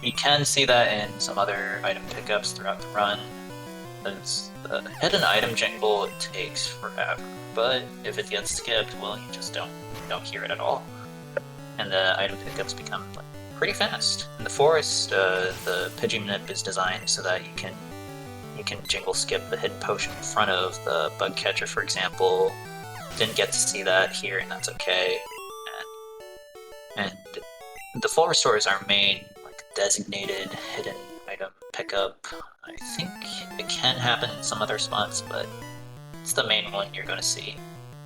You can see that in some other item pickups throughout the run. Since the hidden item jingle takes forever, but if it gets skipped, well, you just don't hear it at all, and the item pickups become pretty fast. In the forest, the Pidgeymnip is designed so that you can jingle skip the hidden potion in front of the bug catcher, for example. Didn't get to see that here, and that's okay. And the full restore is our main designated hidden item pickup. I think it can happen in some other spots, but it's the main one you're going to see.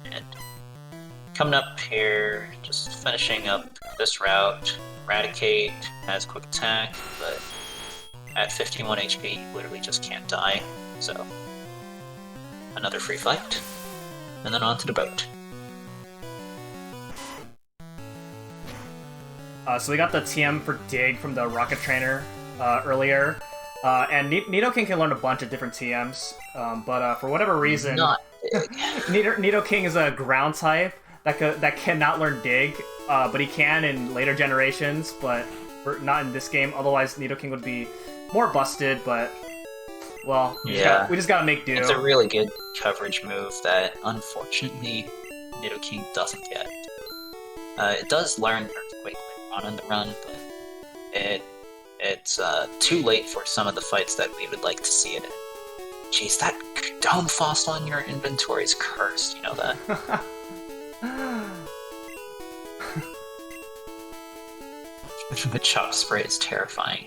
And coming up here, just finishing up this route, Eradicate has quick attack, but at 51 HP, you literally just can't die. So, another free fight, and then on to the boat. So we got the TM for Dig from the Rocket Trainer earlier, and Nidoking can learn a bunch of different TMs, but for whatever reason, Nidoking is a ground type that cannot learn Dig, but he can in later generations, but not in this game. Otherwise, Nidoking would be more busted, but well, we just gotta make do. It's a really good coverage move that unfortunately Nidoking doesn't get. It does learn Earthquake later on in the run, but it's too late for some of the fights that we would like to see it in. Jeez, that Dome Fossil in your inventory is cursed, you know that? The chop spray is terrifying.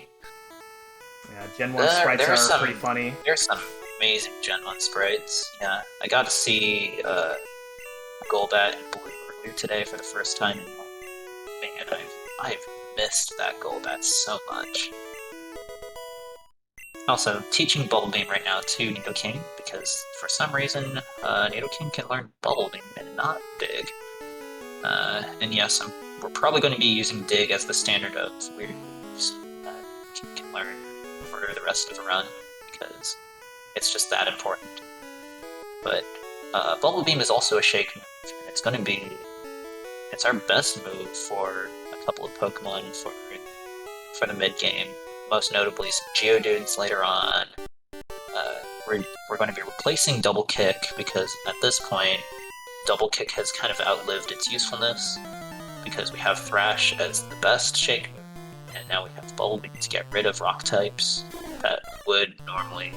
Yeah, Gen 1 sprites are pretty funny. There's some amazing Gen 1 sprites. Yeah, I got to see Golbat and Blue earlier today for the first time in and I've missed that Golbat so much. Also, teaching Bubble Beam right now to Nidoking, because for some reason, Nidoking can learn Bubble Beam and not Dig. And yes, I'm we're probably going to be using Dig as the standard of weird moves that you can learn for the rest of the run, because it's just that important. But Bubble Beam is also a shake move, and it's going to be... It's our best move for a couple of Pokemon for the mid-game, most notably some Geodudes later on. We're going to be replacing Double Kick, because at this point, Double Kick has kind of outlived its usefulness, because we have Thrash as the best shake move, and now we have Bubble Beam to get rid of rock types that would normally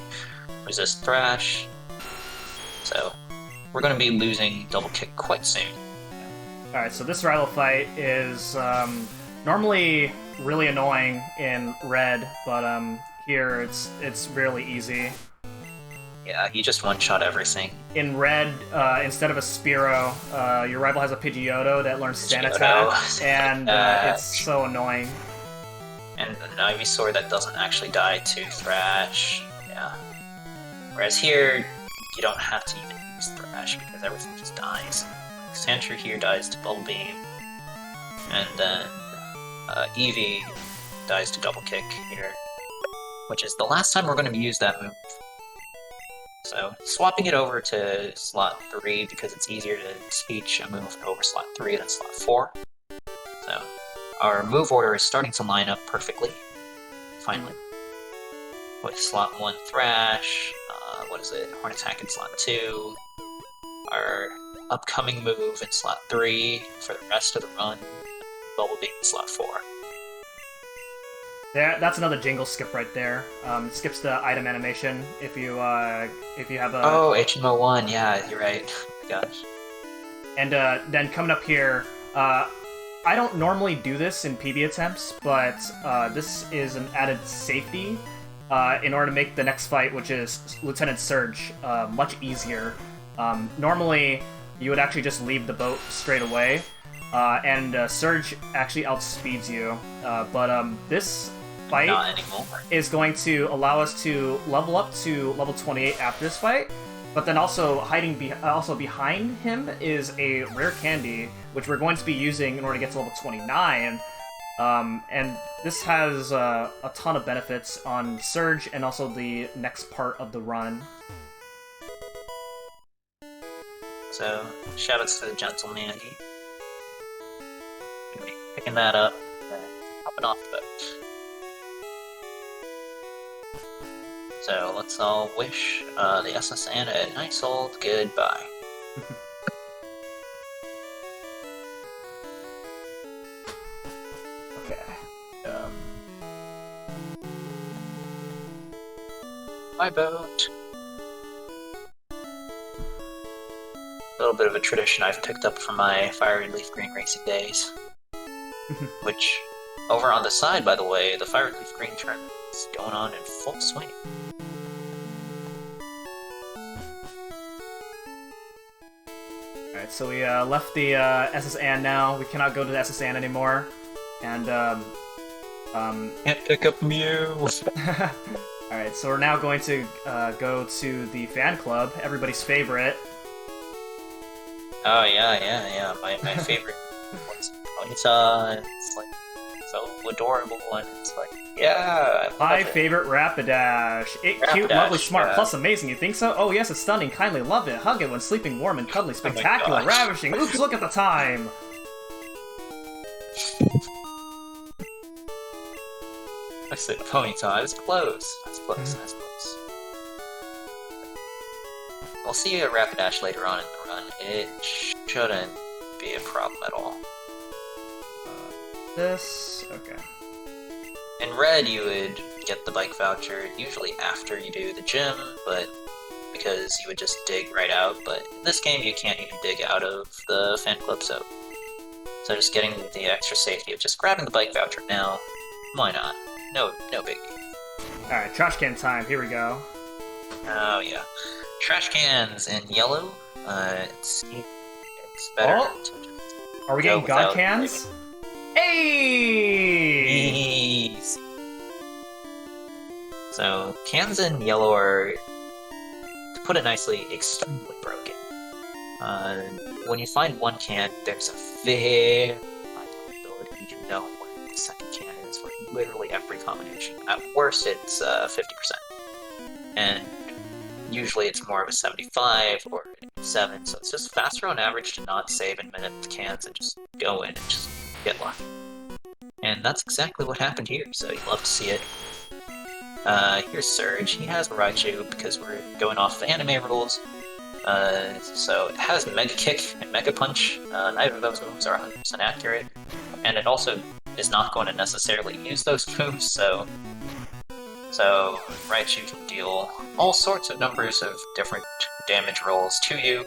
resist Thrash. So we're going to be losing Double Kick quite soon. Alright, so this rival fight is normally really annoying in Red, but here it's really easy. Yeah, he just one-shot everything. In Red, instead of a Spearow, your rival has a Pidgeotto that learns Stand Attack, and it's so annoying. And an Ivysaur that doesn't actually die to Thrash. Yeah. Whereas here, you don't have to even use Thrash, because everything just dies. Sandshrew here dies to Bubble Beam, and then Eevee dies to Double Kick here, which is the last time we're going to use that move. So, swapping it over to slot 3 because it's easier to speech a move over slot 3 than slot 4. So, our move order is starting to line up perfectly, finally. With slot 1 Thrash, Horn Attack in slot 2, our upcoming move in slot 3 for the rest of the run, Bubble Beam in slot 4. Yeah, that's another jingle skip right there. Skips the item animation if you have a... Oh, HMO1, yeah, you're right. Oh my gosh. And then coming up here, I don't normally do this in PB attempts, but this is an added safety in order to make the next fight, which is Lieutenant Surge, much easier. Normally, you would actually just leave the boat straight away, and Surge actually outspeeds you, but this fight is going to allow us to level up to level 28 after this fight, but then also behind him is a rare candy, which we're going to be using in order to get to level 29, and this has a ton of benefits on Surge and also the next part of the run. So, shoutouts to the Gentle Mandy. Gonna be picking that up and hopping off the boat. So, let's all wish the SSN a nice old goodbye. Okay. My boat. A little bit of a tradition I've picked up from my Fire and Leaf Green racing days. Which, over on the side, by the way, the Fire and Leaf Green tournament is going on in full swing. Alright, so we left the SSN now. We cannot go to the SSN anymore. And, Can't pick up Mew! Alright, so we're now going to go to the fan club, everybody's favorite. Oh, yeah. My favorite one's Ponyta. It's like so adorable, and it's like, yeah. My favorite Rapidash. Cute, lovely, smart, plus amazing. You think so? Oh, yes, it's stunning. Kindly love it. Hug it when sleeping warm and cuddly. Spectacular, ravishing. Oops, look at the time. I said Ponyta. I was close. We'll see you at Rapidash later on in the run. It shouldn't be a problem at all. Okay. In Red, you would get the bike voucher usually after you do the gym, but because you would just dig right out. But in this game, you can't even dig out of the fan club, so just getting the extra safety of just grabbing the bike voucher now, why not? No biggie. Alright, trash can time. Here we go. Oh yeah. Trash cans in yellow. It's better to just are we getting god cans? Hey! Jeez. So cans in yellow are, to put it nicely, extremely broken. When you find one can, there's a very high you know where the second can is for literally every combination. At worst, it's 50%. And usually it's more of a 75 or 7, so it's just faster on average to not save and minute the cans and just go in and just get lucky. And that's exactly what happened here, so you love to see it. Here's Surge. He has Raichu because we're going off the anime rules. So it has Mega Kick and Mega Punch. Neither of those moves are 100% accurate. And it also is not going to necessarily use those moves, so Raichu can deal all sorts of numbers of different damage rolls to you.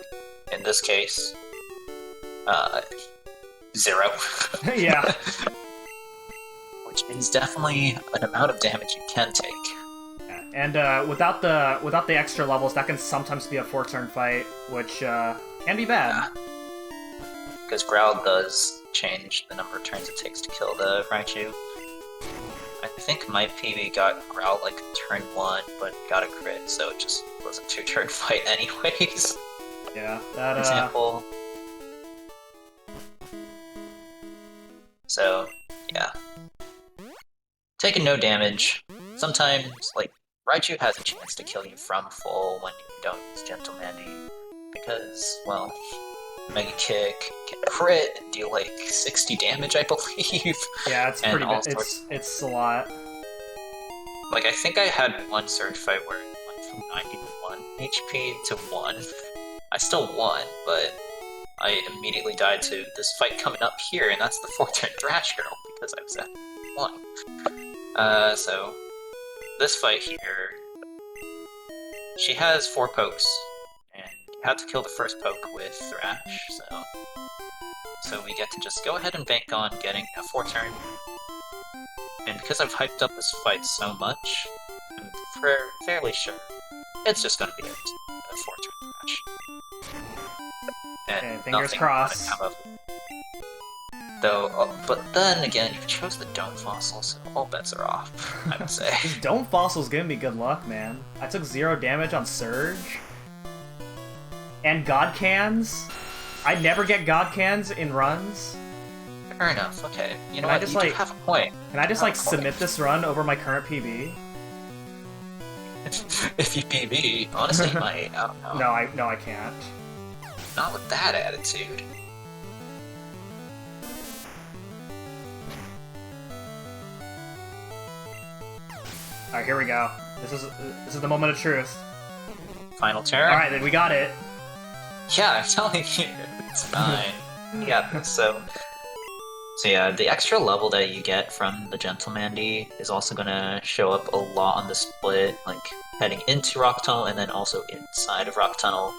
In this case, 0. Yeah. Which is definitely an amount of damage you can take. And without the extra levels, that can sometimes be a 4-turn fight, which can be bad. Because Growl does change the number of turns it takes to kill the Raichu. I think my PB got Growl like turn 1, but got a crit, so it just was a 2-turn fight anyways. Yeah, that example. So, yeah. Taking no damage. Sometimes, like, Raichu has a chance to kill you from full when you don't use Gentle Mandy, because, well, Mega Kick can crit and deal like 60 damage, I believe. Yeah, it's and pretty bad. It's a lot. Like, I think I had one Surge fight where it went from 91 HP to 1. I still won, but I immediately died to this fight coming up here, and that's the 4-turn Thrash Girl, because I was at 1. So, this fight here, she has 4 pokes, and you have to kill the first poke with Thrash, so we get to just go ahead and bank on getting a 4-turn. And because I've hyped up this fight so much, I'm fairly sure it's just going to be a 4-turn Thrash. And okay, fingers crossed. Though, but then again, you chose the Dome Fossil, so all bets are off, I would say. This Dome Fossil's giving me good luck, man. I took 0 damage on Surge. And God Cans. I never get God Cans in runs. Fair enough, okay. You know Can I what, just, you do like, have a point. Can I just, like, submit this run over my current PB? If you PB, honestly, you might. I don't know. No, I can't. Not with that attitude. Alright, here we go. This is the moment of truth. Final turn. Alright, then we got it. Yeah, I'm telling you, it's fine. You got this. So yeah, the extra level that you get from the Gentle Mandy is also gonna show up a lot on the split, like heading into Rock Tunnel and then also inside of Rock Tunnel.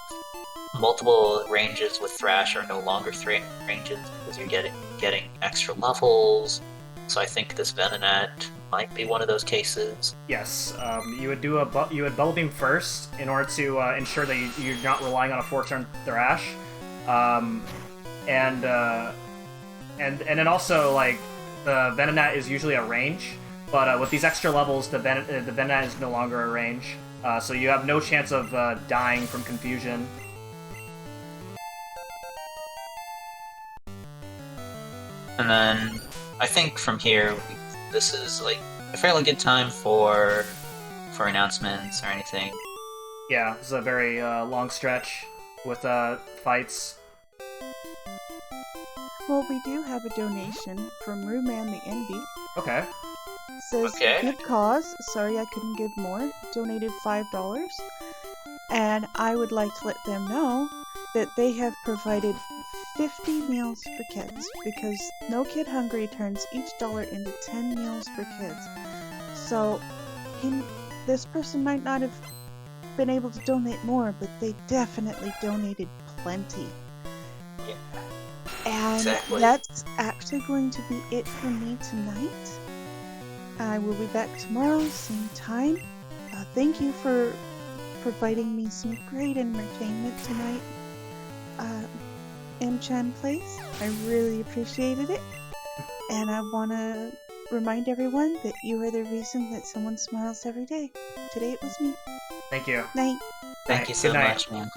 Multiple ranges with Thrash are no longer 3 ranges because you're getting extra levels. So I think this Venonat might be one of those cases. Yes, you would Bubble Beam first in order to ensure that you're not relying on a 4-turn Thrash, and then also, like, the Venonat is usually a range, but with these extra levels, the Venonat is no longer a range, so you have no chance of dying from confusion. And then I think from here, this is like a fairly good time for announcements or anything. Yeah, this is a very long stretch with fights. Well, we do have a donation from Rooman the Envy. Okay. Says, Okay. good cause. Sorry I couldn't give more. Donated $5. And I would like to let them know that they have provided 50 meals for kids, because No Kid Hungry turns each dollar into 10 meals for kids. So, this person might not have been able to donate more, but they definitely donated plenty. Yeah. And Exactly. that's actually going to be it for me tonight. I will be back tomorrow, same time. Thank you for providing me some great entertainment tonight. M-Chan Place. I really appreciated it. And I want to remind everyone that you are the reason that someone smiles every day. Today it was me. Thank you. Night. Thank you so Good night. much, man.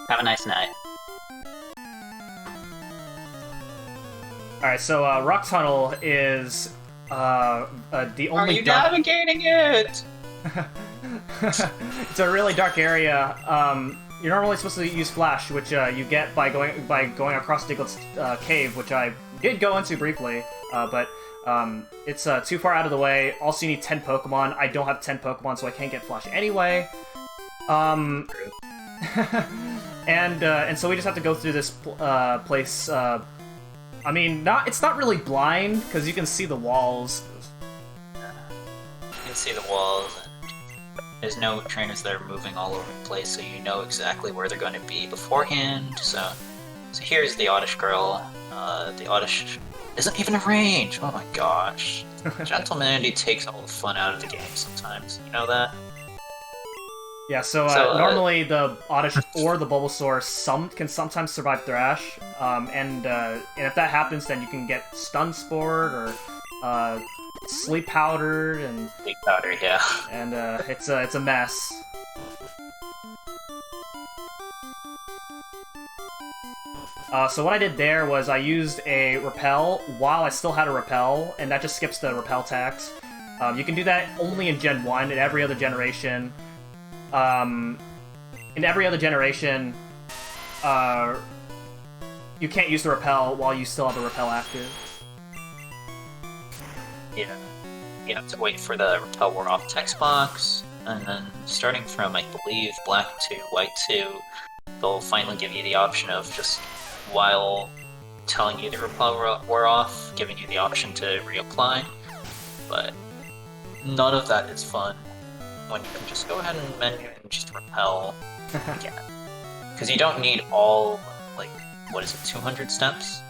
Have a nice night. Alright, so Rock Tunnel is the only Are you navigating it? It's a really dark area. You're normally supposed to use Flash, which you get by going across Diglett's cave, which I did go into briefly, but it's too far out of the way. Also, you need 10 Pokemon. I don't have 10 Pokemon, so I can't get Flash anyway. And so we just have to go through this place. I mean, it's not really blind because you can see the walls. You can see the walls. There's no trainers that are moving all over the place, so you know exactly where they're going to be beforehand. So here's the Oddish girl. The Oddish isn't even in range. Oh my gosh. Gentlemanity takes all the fun out of the game sometimes. You know that? Yeah, so normally the Oddish or the Bulbasaur can sometimes survive Thrash, and if that happens, then you can get Stun Spored or Sleep Powdered and Sleep Powder, yeah. And it's a mess. So what I did there was I used a Repel while I still had a Repel, and that just skips the Repel tax. You can do that only in Gen 1. In every other generation, you can't use the Repel while you still have the Repel active. Yeah. You have to wait for the Repel War Off text box, and then starting from, I believe, Black 2, White 2, they'll finally give you the option of just, while telling you the Repel War Off, giving you the option to reapply. But none of that is fun when you can just go ahead and menu and just Repel again. Because you don't need all, 200 steps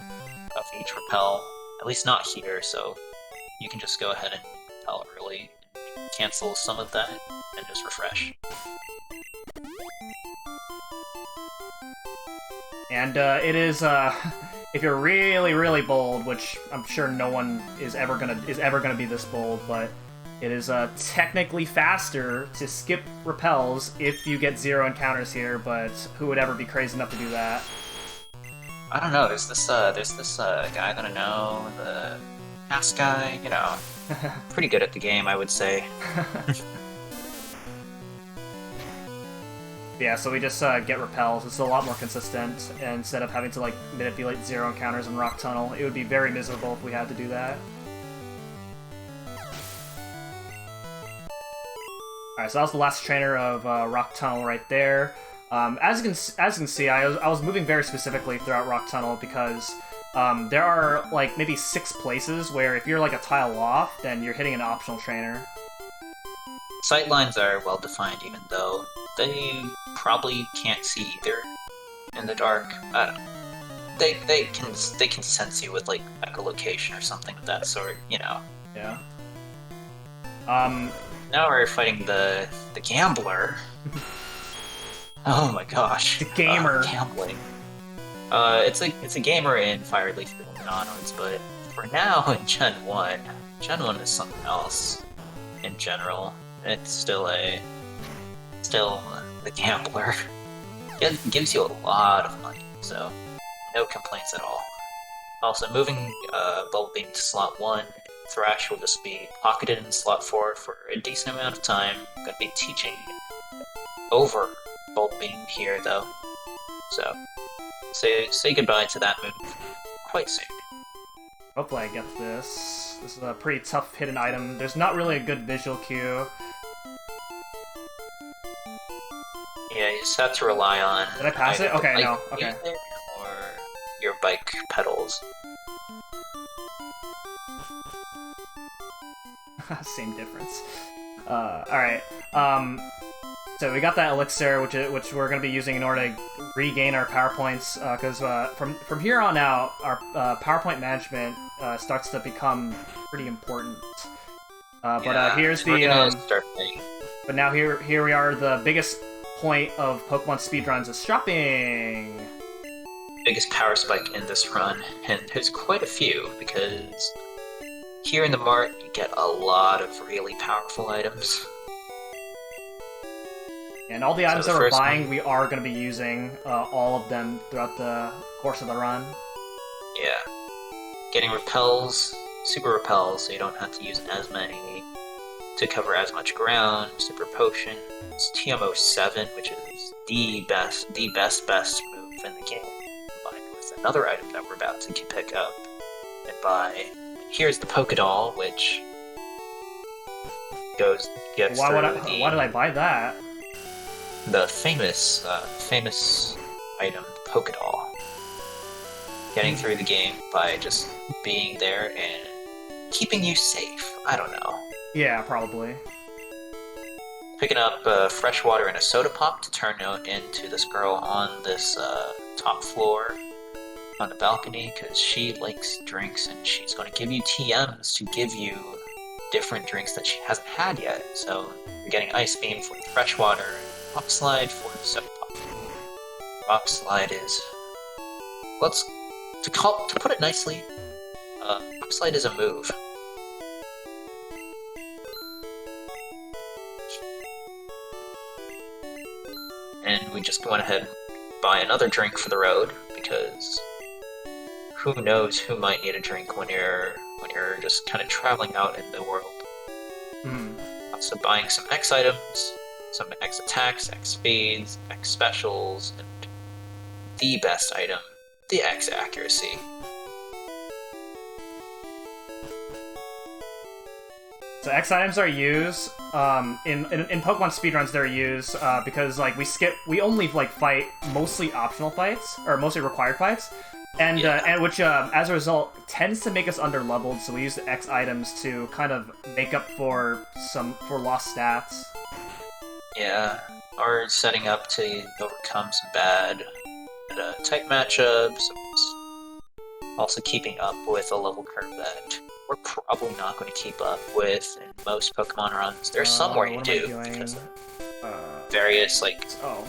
of each Repel, at least not here, so you can just go ahead and Repel early, cancel some of that, and just refresh. And it is, if you're really, really bold, which I'm sure no one is ever gonna be this bold, but it is technically faster to skip repels if you get 0 encounters here. But who would ever be crazy enough to do that? I don't know. There's this guy that I know, the Pass guy. You know, pretty good at the game, I would say. Yeah, so we just get repels. It's a lot more consistent, and instead of having to manipulate 0 encounters in Rock Tunnel. It would be very miserable if we had to do that. Alright, so that was the last trainer of Rock Tunnel right there. As you can see, I was moving very specifically throughout Rock Tunnel because there are maybe 6 places where if you're a tile off, then you're hitting an optional trainer. Sightlines are well defined, even though they probably can't see either in the dark. They can sense you with echolocation or something of that sort, you know. Yeah. Now we're fighting the gambler. Oh my gosh. The gamer. Gambling. It's a gamer in Fire Leaf and onwards, but for now in Gen 1 is something else. In general, it's still the gambler. It gives you a lot of money, so no complaints at all. Also, moving Bubble Beam to slot 1, Thrash will just be pocketed in slot 4 for a decent amount of time. I'm going to be teaching over Bubble Beam here, though. So, say goodbye to that move quite soon. Hopefully I get this. This is a pretty tough hidden item. There's not really a good visual cue. Yeah, you just have to rely on... Did I pass it? Okay, no. Okay. Or your bike pedals. Same difference. Alright. So we got that elixir, which we're going to be using in order to regain our power points, because from here on out, our PowerPoint management starts to become pretty important. But here's the... But now here we are, the biggest point of Pokemon speedruns is shopping! Biggest power spike in this run, and there's quite a few, because here in the mart you get a lot of really powerful items. And all the items that we're buying, we are going to be using all of them throughout the course of the run. Yeah. getting repels, super repels, so you don't have to use as many to cover as much ground. Super potion, it's TMO 7, which is the best move in the game, combined with another item that we're about to pick up and buy. Here's the Pokédoll, which gets Why did I buy that? The famous item, the Pokédoll. Getting through the game by just being there and keeping you safe. I don't know. Yeah, probably. Picking up fresh water and a soda pop to turn into this girl on this top floor on the balcony, because she likes drinks and she's going to give you TMs to give you different drinks that she hasn't had yet. So you're getting Ice Beam for the fresh water, Rock Slide for the soda pop. Rock Slide is... To put it nicely, Rock Slide is a move. And we just went ahead and buy another drink for the road, because who knows who might need a drink when you're just kind of traveling out in the world. So buying some X items, some X attacks, X speeds, X specials, and the best item, the X accuracy. So X items are used in Pokemon speedruns. They're used because like we only like fight mostly optional fights or mostly required fights, and which as a result tends to make us underleveled. So we use the X items to kind of make up for lost stats. Yeah, or setting up to overcome some bad type matchups. Also keeping up with a level curve that we're probably not going to keep up with in most Pokemon runs. There's some where you do, because of various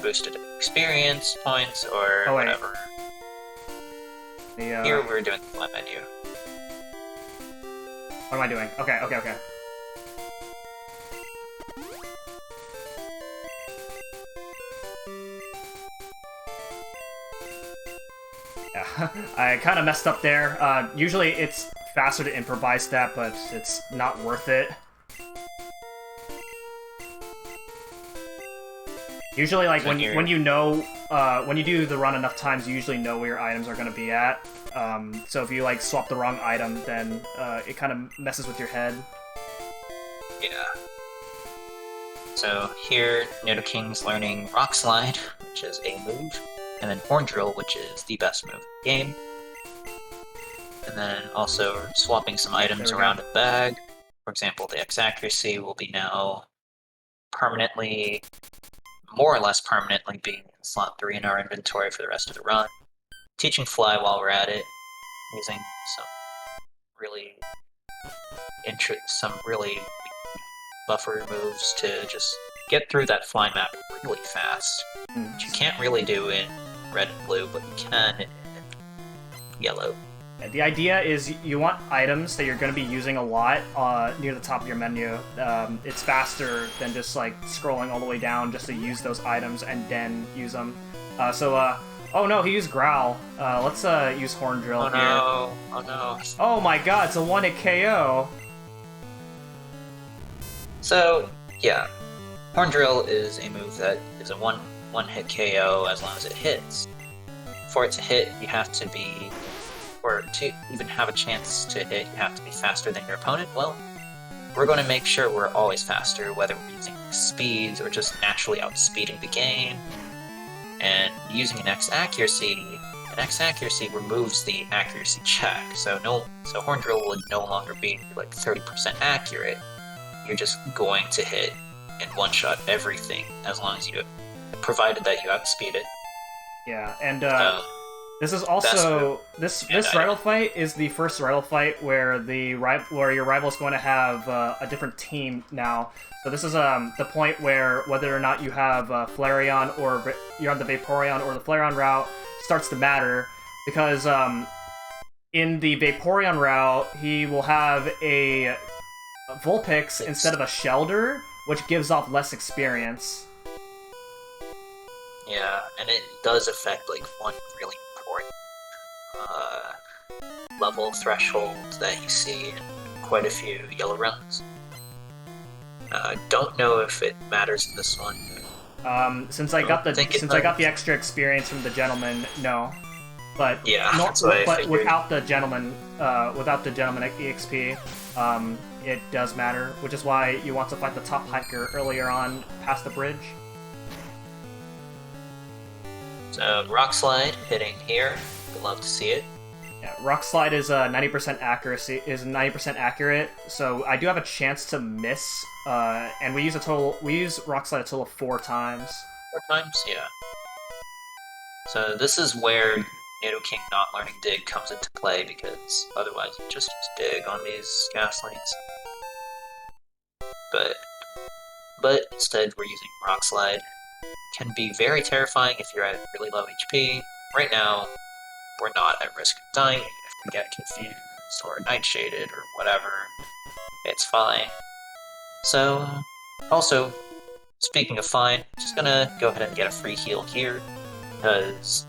boosted experience points or whatever. Here we're doing the flat menu. What am I doing? Okay. Yeah, I kind of messed up there. Usually it's faster to improvise that, but it's not worth it. Usually, like when you know, when you do the run enough times, you usually know where your items are going to be at. So if you like swap the wrong item, then it kind of messes with your head. Yeah. So here, Nidoking's learning Rock Slide, which is a move, and then Horn Drill, which is the best move in the game. And then also swapping some items around in the bag. For example, the X accuracy will be now permanently, more or less permanently, being in slot 3 in our inventory for the rest of the run. Teaching Fly while we're at it, using some really buffer moves to just get through that fly map really fast. Which you can't really do in Red and Blue, but you can in Yellow. The idea is you want items that you're going to be using a lot near the top of your menu. It's faster than just like scrolling all the way down just to use those items and then use them. Oh no, he used Growl. Let's use Horn Drill here. Oh no. Oh my god, it's a one-hit KO. So, yeah. Horn Drill is a move that is a one-hit KO as long as it hits. For it to hit, you have to be... or to even have a chance to hit, you have to be faster than your opponent. Well, we're going to make sure we're always faster, whether we're using speeds or just naturally outspeeding the game. And using an X accuracy removes the accuracy check. So Horn Drill would no longer be like 30% accurate. You're just going to hit and one-shot everything as long as you, provided that you outspeed it. Yeah, and this is also this rival fight is the first rival fight where your rival is going to have a different team now. So this is the point where whether or not you have Flareon or you're on the Vaporeon or the Flareon route starts to matter, because in the Vaporeon route he will have a Vulpix instead of a Shelder, which gives off less experience. Yeah, and it does affect like one really important level threshold that you see in quite a few yellow runs. Don't know if it matters in this one. Since I got the extra experience from the gentleman, no. But yeah, but without the gentleman EXP, it does matter, which is why you want to fight the top hiker earlier on past the bridge. So rock slide hitting here. Would love to see it. Yeah, rock slide is 90% accuracy, is 90% accurate, so I do have a chance to miss. And we use rock slide a total of 4 times. 4 times, yeah. So this is where Nido King not learning dig comes into play, because otherwise you just use dig on these gas lanes. But instead we're using rock slide. Can be very terrifying if you're at really low HP. Right now, we're not at risk of dying. If we get confused or nightshaded or whatever, it's fine. So, also, speaking of fine, just gonna go ahead and get a free heal here, because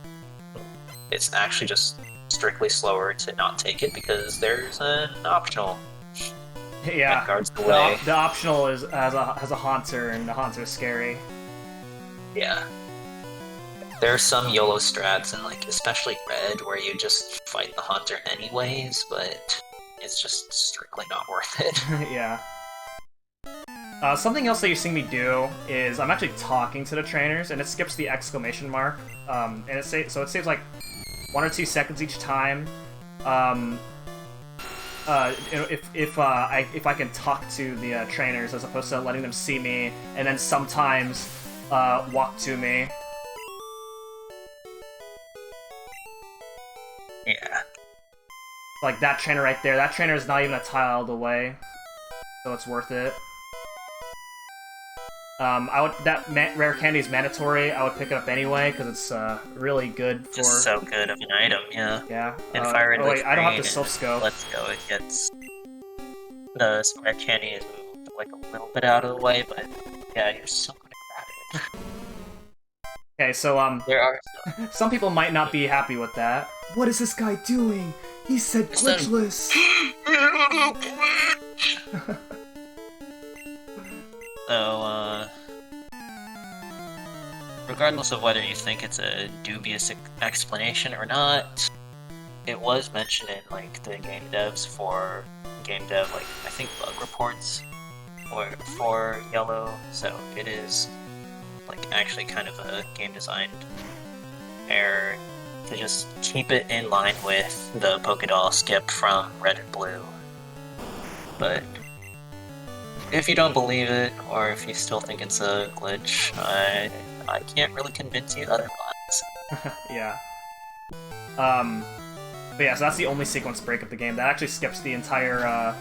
it's actually just strictly slower to not take it because there's an optional. Yeah, that guards the way. The optional has a Haunter, and the Haunter is scary. Yeah. There are some YOLO strats, and like especially red, where you just fight the Haunter anyways, but it's just strictly not worth it. Yeah. Something else that you're seeing me do is I'm actually talking to the trainers, and it skips the exclamation mark, and it saves like 1 or 2 seconds each time. If I can talk to the trainers as opposed to letting them see me, and then sometimes walk to me. Yeah. Like that trainer right there. That trainer is not even a tile away, so it's worth it. Rare candy is mandatory. I would pick it up anyway because it's really good for. Just so good of an item, yeah. Yeah. And fire oh wait, I don't have the silph scope. Let's go. It gets the rare candy is moved like a little bit out of the way, but yeah, you're so gonna grab it. Okay, so there are some people might not be happy with that. What is this guy doing? He said glitchless. So, regardless of whether you think it's a dubious explanation or not, it was mentioned in like the game devs for game dev, like I think bug reports, or for yellow. So it is like actually kind of a game design error to just keep it in line with the Pokédoll skip from red and blue. But if you don't believe it, or if you still think it's a glitch, I can't really convince you otherwise. Yeah. But yeah, so that's the only sequence break of the game. That actually skips the entire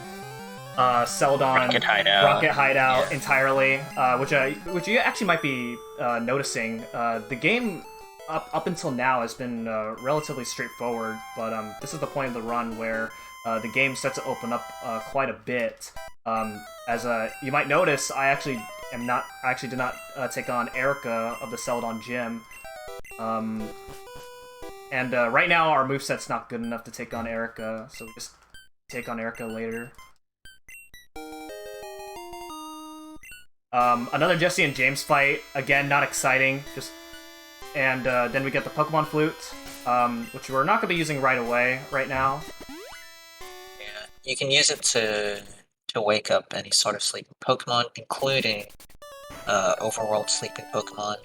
Celadon Rocket Hideout entirely, which you actually might be noticing. The game up until now has been relatively straightforward, but this is the point of the run where the game starts to open up quite a bit. As you might notice, I actually did not take on Erica of the Celadon Gym. And right now our moveset's not good enough to take on Erica, so we just take on Erica later. Another Jesse and James fight, again, not exciting, and then we get the Pokemon Flute, which we're not going to be using right away, right now. Yeah, you can use it to wake up any sort of sleeping Pokemon, including overworld sleeping Pokemon.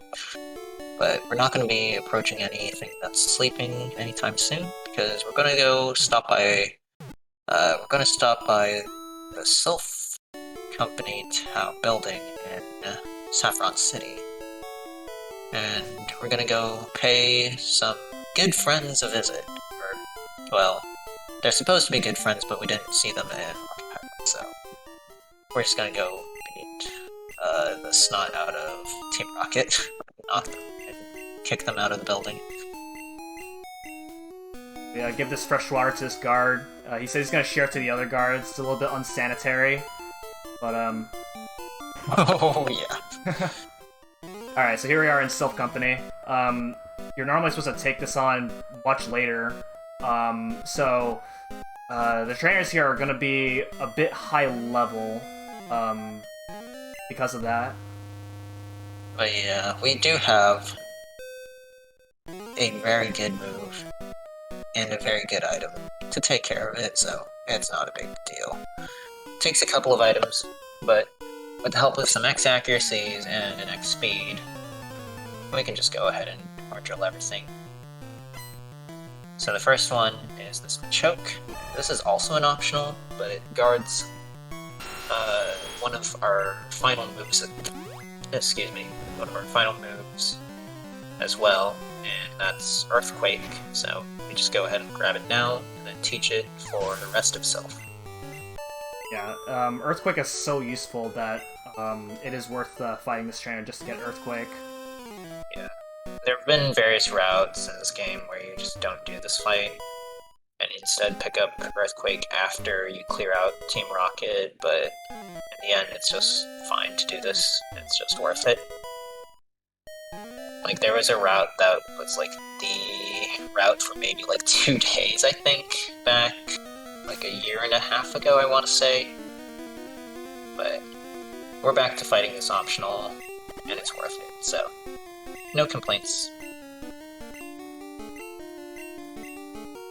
But we're not going to be approaching anything that's sleeping anytime soon, because we're going to go stop by. We're going to stop by the Sylph Company building in Saffron City, and we're going to go pay some good friends a visit. Or, well, they're supposed to be good friends, but we didn't see them in Rocket Hideout, so we're just going to go beat the snot out of Team Rocket, knock them, and kick them out of the building. Yeah, give this fresh water to this guard. He said he's gonna share it to the other guards. It's a little bit unsanitary, but Oh yeah. All right, so here we are in Sylph Company. You're normally supposed to take this on much later, So the trainers here are going to be a bit high level because of that. But yeah, we do have a very good move and a very good item to take care of it, so it's not a big deal. Takes a couple of items, but with the help of some X accuracies and an X speed, we can just go ahead and hard drill everything. So the first one is this choke. This is also an optional, but it guards one of our final moves. Excuse me, one of our final moves as well, and that's Earthquake. So we just go ahead and grab it now, and then teach it for the rest of Self. Yeah, Earthquake is so useful that it is worth fighting this trainer just to get Earthquake. Yeah. There have been various routes in this game where you just don't do this fight, and instead pick up Earthquake after you clear out Team Rocket, but in the end it's just fine to do this, it's just worth it. Like, there was a route that was like the route for maybe like 2 days, I think, back like a year and a half ago, I want to say. But we're back to fighting this optional, and it's worth it, so no complaints.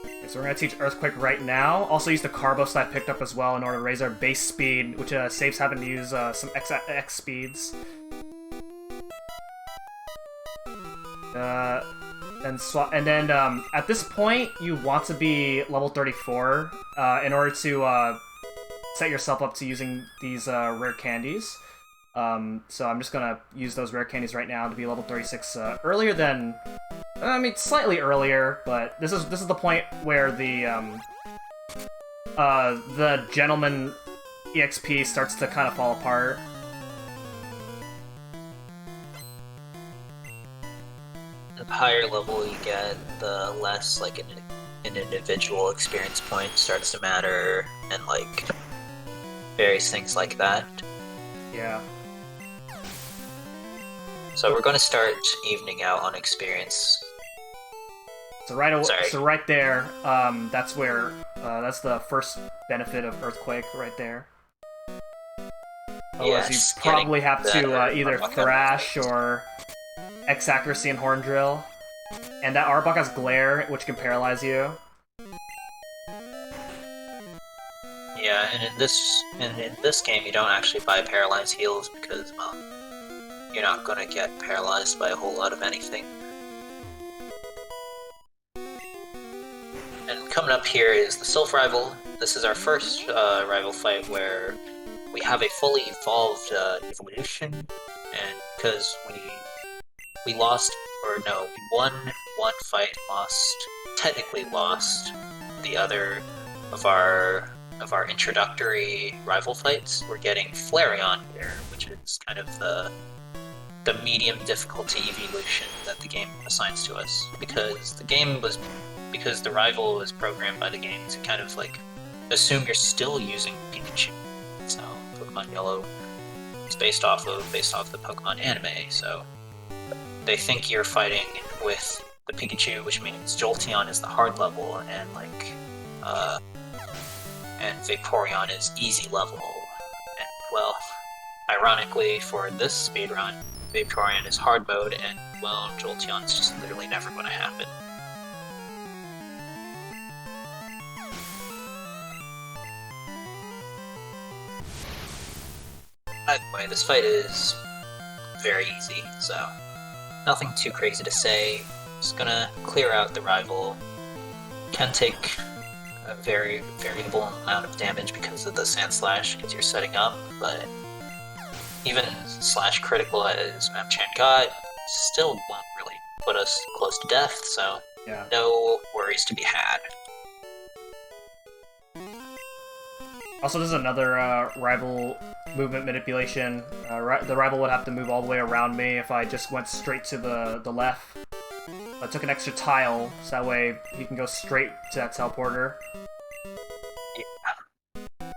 Okay, so we're going to teach Earthquake right now. Also use the Carbos that I picked up as well in order to raise our base speed, which saves having to use some X speeds. And then at this point, you want to be level 34 in order to set yourself up to using these rare candies. So I'm just gonna use those rare candies right now to be level 36 earlier than, I mean, slightly earlier, but this is the point where the Gentleman EXP starts to kind of fall apart. The higher level you get, the less like an individual experience point starts to matter, and like various things like that. Yeah. So we're going to start evening out on experience. So right there, that's where that's the first benefit of Earthquake right there. Otherwise, Yes, you probably have to that either Arbok Thrash or X accuracy and Horn Drill, and that Arbok has Glare, which can paralyze you. Yeah, and in this game you don't actually buy paralyze heals because, well, you're not gonna get paralyzed by a whole lot of anything. And coming up here is the Sylph Rival. This is our first rival fight where we have a fully evolved evolution, and because we lost, or no, we won one fight, technically lost the other of our introductory rival fights. We're getting Flareon here, which is kind of the medium difficulty evolution that the game assigns to us, because the rival was programmed by the game to kind of like assume you're still using Pikachu. So Pokemon Yellow is based off the Pokemon anime, so they think you're fighting with the Pikachu, which means Jolteon is the hard level, and and Vaporeon is easy level. And, well, ironically, for this speedrun, Vaporeon is hard mode, and, well, Jolteon is just literally never going to happen. By the way, this fight is very easy, so nothing too crazy to say. Just gonna clear out the rival. Can take a very variable amount of damage because of the Sand Slash, because you're setting up, but even slash critical as Machamp got still won't really put us close to death, so Yeah. no worries to be had. Also, this is another rival movement manipulation. The rival would have to move all the way around me if I just went straight to the left. I took an extra tile, so that way he can go straight to that teleporter. Yeah.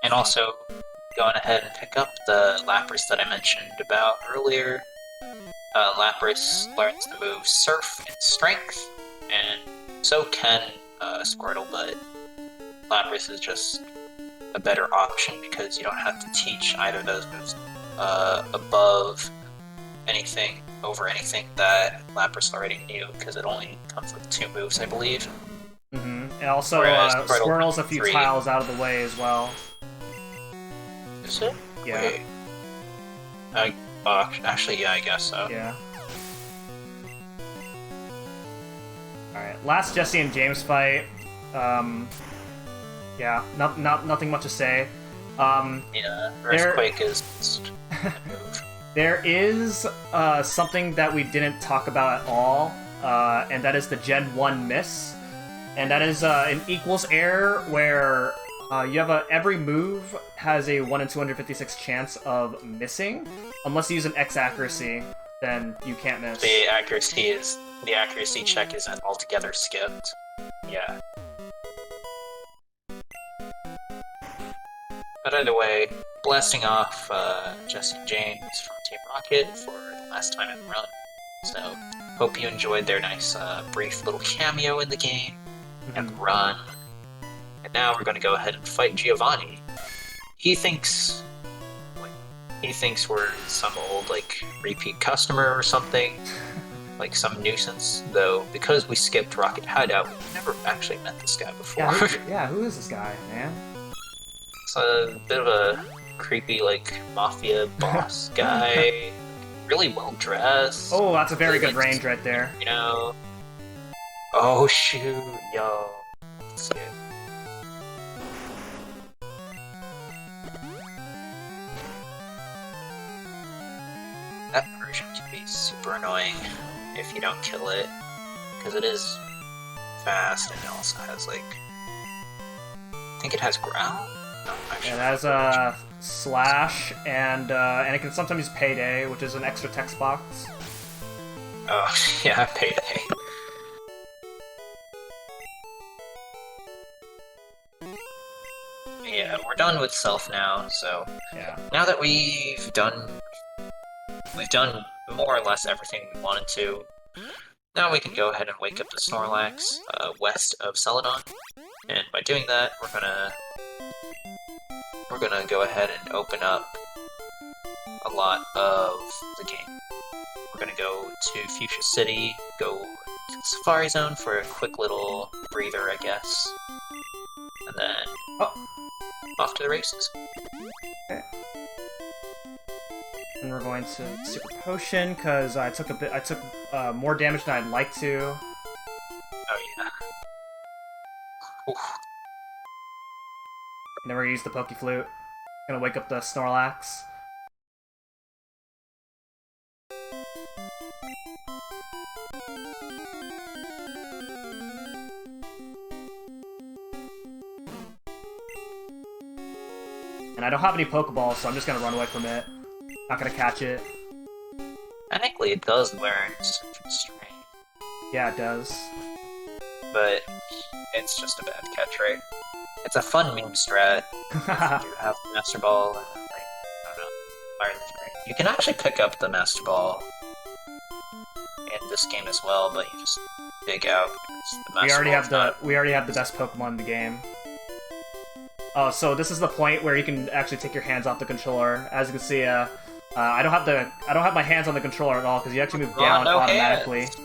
And also, going ahead and pick up the Lapras that I mentioned about earlier. Lapras learns the move Surf and Strength, and So can Squirtle, but Lapras is just a better option because you don't have to teach either of those moves above anything, over anything that Lapras already knew, because it only comes with 2 moves, I believe. Mm-hmm. And also, Whereas Squirtle's a few 3. tiles out of the way as well. Is it? Yeah. Wait. Actually, yeah, I guess so. Yeah. Alright, last Jesse and James fight. Yeah, nothing much to say. Yeah, Earthquake is just a move. There is something that we didn't talk about at all, and that is the Gen 1 miss. And that is an equals error where you have every move has a 1 in 256 chance of missing. Unless you use an X accuracy, then you can't miss. The accuracy check isn't altogether skipped. Yeah. But either way, blasting off Jesse and James from Team Rocket for the last time in the run. So, hope you enjoyed their nice, brief little cameo in the game and run. And now we're going to go ahead and fight Giovanni. He thinks we're some old, like, repeat customer or something. Like some nuisance, though, because we skipped Rocket Hideout, we've never actually met this guy before. Yeah, who is this guy, man? It's a bit of a creepy, like, mafia boss guy. Really well dressed. Oh, that's a very good range right there. You know. Oh shoot, yo. Let's see it. That version can be super annoying if you don't kill it, because it is fast and it also has, like, I think it has ground. No, actually, It has a slash and it can sometimes use payday, which is an extra text box. Oh yeah, payday. Yeah, we're done with self now. So Yeah. now that we've done more or less everything we wanted to. Now we can go ahead and wake up the Snorlax west of Celadon, and by doing that, we're gonna go ahead and open up a lot of the game. We're gonna go to Fuchsia City, go to Safari Zone for a quick little breather, I guess, and then off to the races. Okay. And we're going to Super Potion because I took more damage than I'd like to. Oh yeah. Oof. And then we're gonna use the Poke Flute. Gonna wake up the Snorlax. And I don't have any Pokeballs, so I'm just gonna run away from it. Not gonna catch it. Technically, it does learn Strain, Yeah, it does. but it's just a bad catch rate. It's a fun meme strat. You have the Master Ball, and like, I don't know, Fire Leaf Green. You can actually pick up the Master Ball in this game as well, but you just dig out. The Master we already Ball's have not- we already have the best Pokemon in the game. Oh, so this is the point where you can actually take your hands off the controller. As you can see, I don't have my hands on the controller at all because you actually move down no automatically. hands.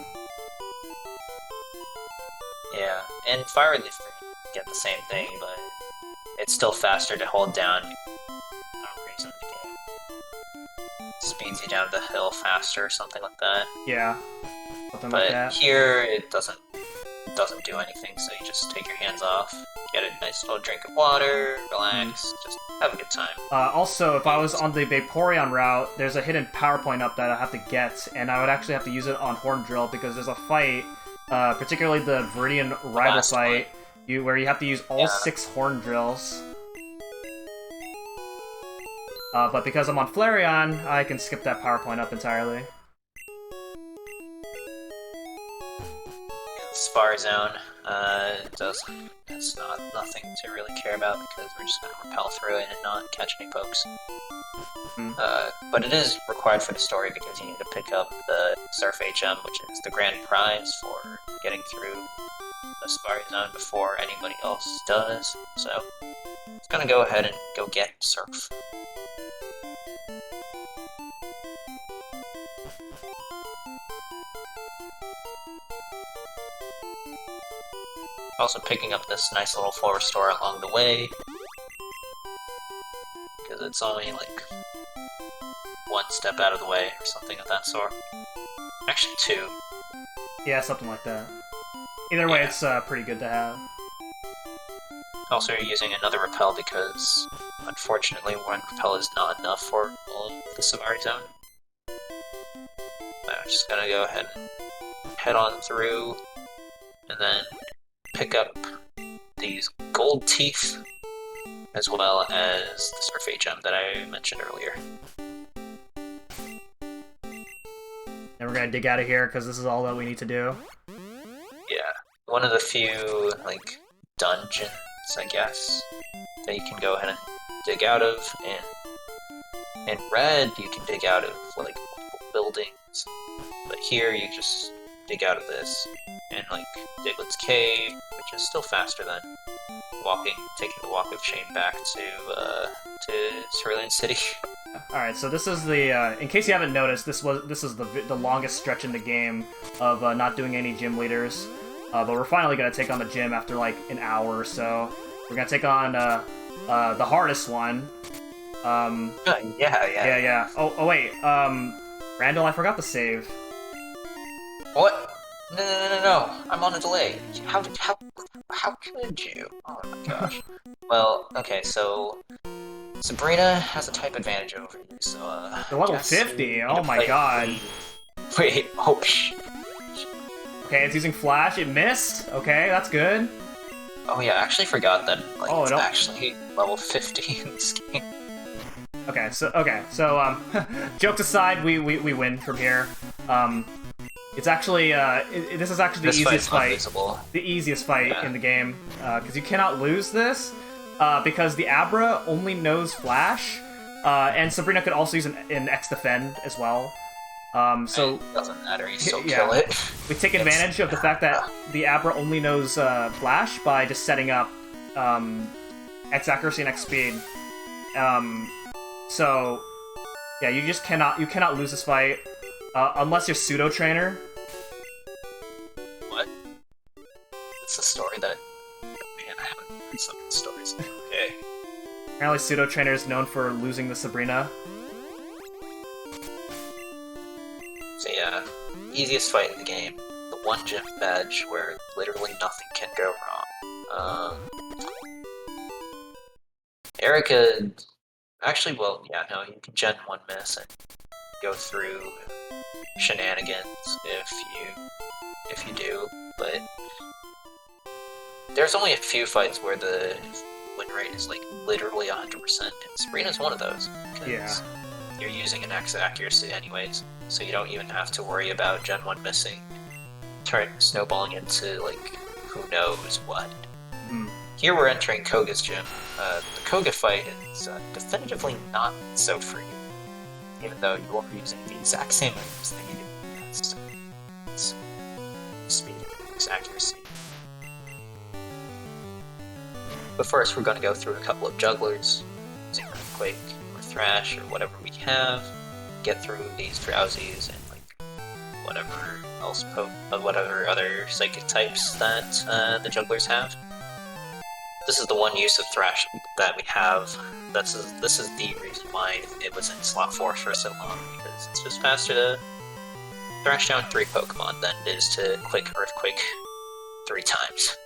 Yeah, and Fire Leaf Green get the same thing, but it's still faster to hold down. No reason in the game. Speeds you down the hill faster, or something like that. Yeah, something like But that. here it doesn't do anything, so you just take your hands off, get a nice little drink of water, relax, just have a good time. Also, if I was on the Vaporeon route, there's a hidden power point up that I have to get, and I would actually have to use it on Horn Drill because there's a fight, particularly the Viridian rival last fight, where you have to use all Yeah. 6 Horn Drills. But because I'm on Flareon, I can skip that power point up entirely. Spar Zone, it's nothing to really care about because we're just gonna repel through it and not catch any pokes. But it is required for the story because you need to pick up the Surf HM, which is the grand prize for getting through the Spar Zone before anybody else does, so it's gonna go ahead and go get Surf. Also picking up this nice little floor store along the way, because it's only like one step out of the way or something of that sort. Actually, two. Yeah, something like that. Either way, Yeah. it's pretty good to have. Also, you're using another repel because, unfortunately, one repel is not enough for all of the Spar Zone. I'm just gonna go ahead and head on through, and then pick up these gold teeth, as well as the Surf HM that I mentioned earlier. And we're gonna dig out of here because this is all that we need to do. Yeah, one of the few, like, dungeons, I guess, that you can go ahead and dig out of, and in red, you can dig out of, like, multiple buildings, but here you just dig out of this, and, like, Diglett's Cave, which is still faster than taking the Walk of Shame back to Cerulean City. Alright, so this is the, in case you haven't noticed, this is the longest stretch in the game of not doing any gym leaders. But we're finally gonna take on the gym after like an hour or so. We're gonna take on the hardest one. Yeah. Oh wait, Randall, I forgot to save. What? No. I'm on a delay. How could you? Oh my gosh. Well, okay, so Sabrina has a type advantage over you, so The level guess 50. you Oh need to my play god. Wait, oh sh. Okay, it's using flash. It missed. Okay, that's good. Oh yeah, I actually forgot that Oh, it's don't- actually level 50 in this game. Okay, so jokes aside, we win from here. It's actually this is actually This the easiest fight's fight. unbeatable. The easiest fight Yeah. in the game, because you cannot lose this, because the Abra only knows Flash, and Sabrina could also use an X defend as well. So It doesn't matter, you still yeah. kill it. we take advantage of the fact that the Abra only knows Flash by just setting up X accuracy and X speed. So yeah, you just cannot lose this fight unless you're pseudo trainer. What? It's a story that... Man, I haven't heard some of the stories. Okay. Apparently, pseudo trainer is known for losing the Sabrina. So yeah, easiest fight in the game. The one gym badge where literally nothing can go wrong. Erica... Actually, well, yeah, no, you can Gen 1 miss and go through shenanigans if you do, but there's only a few fights where the win rate is like literally 100%, and Sabrina's one of those, because Yeah. you're using an X accuracy anyways, so you don't even have to worry about Gen 1 missing, snowballing into like who knows what. Hmm. Here we're entering Koga's gym. The Koga fight is definitively not so free, even though you are using the exact same items that you do against speed, X accuracy. But first, we're going to go through a couple of jugglers, using Earthquake or Thrash or whatever we have, get through these Drowsies and like whatever else, whatever other psychic types that the jugglers have. This is the one use of Thrash that we have. This is the reason why it was in slot 4 for so long, because it's just faster to thrash down 3 Pokemon than it is to click Earthquake 3 times.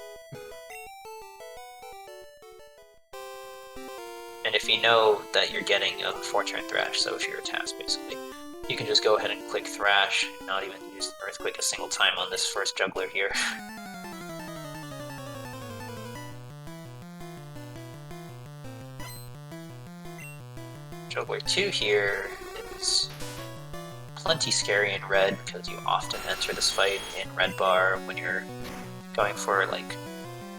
And if you know that you're getting a 4-turn Thrash, so if you're a task basically, you can just go ahead and click Thrash, not even use Earthquake a single time on this first juggler here. Juggler 2 here is plenty scary in red, because you often enter this fight in red bar when you're going for like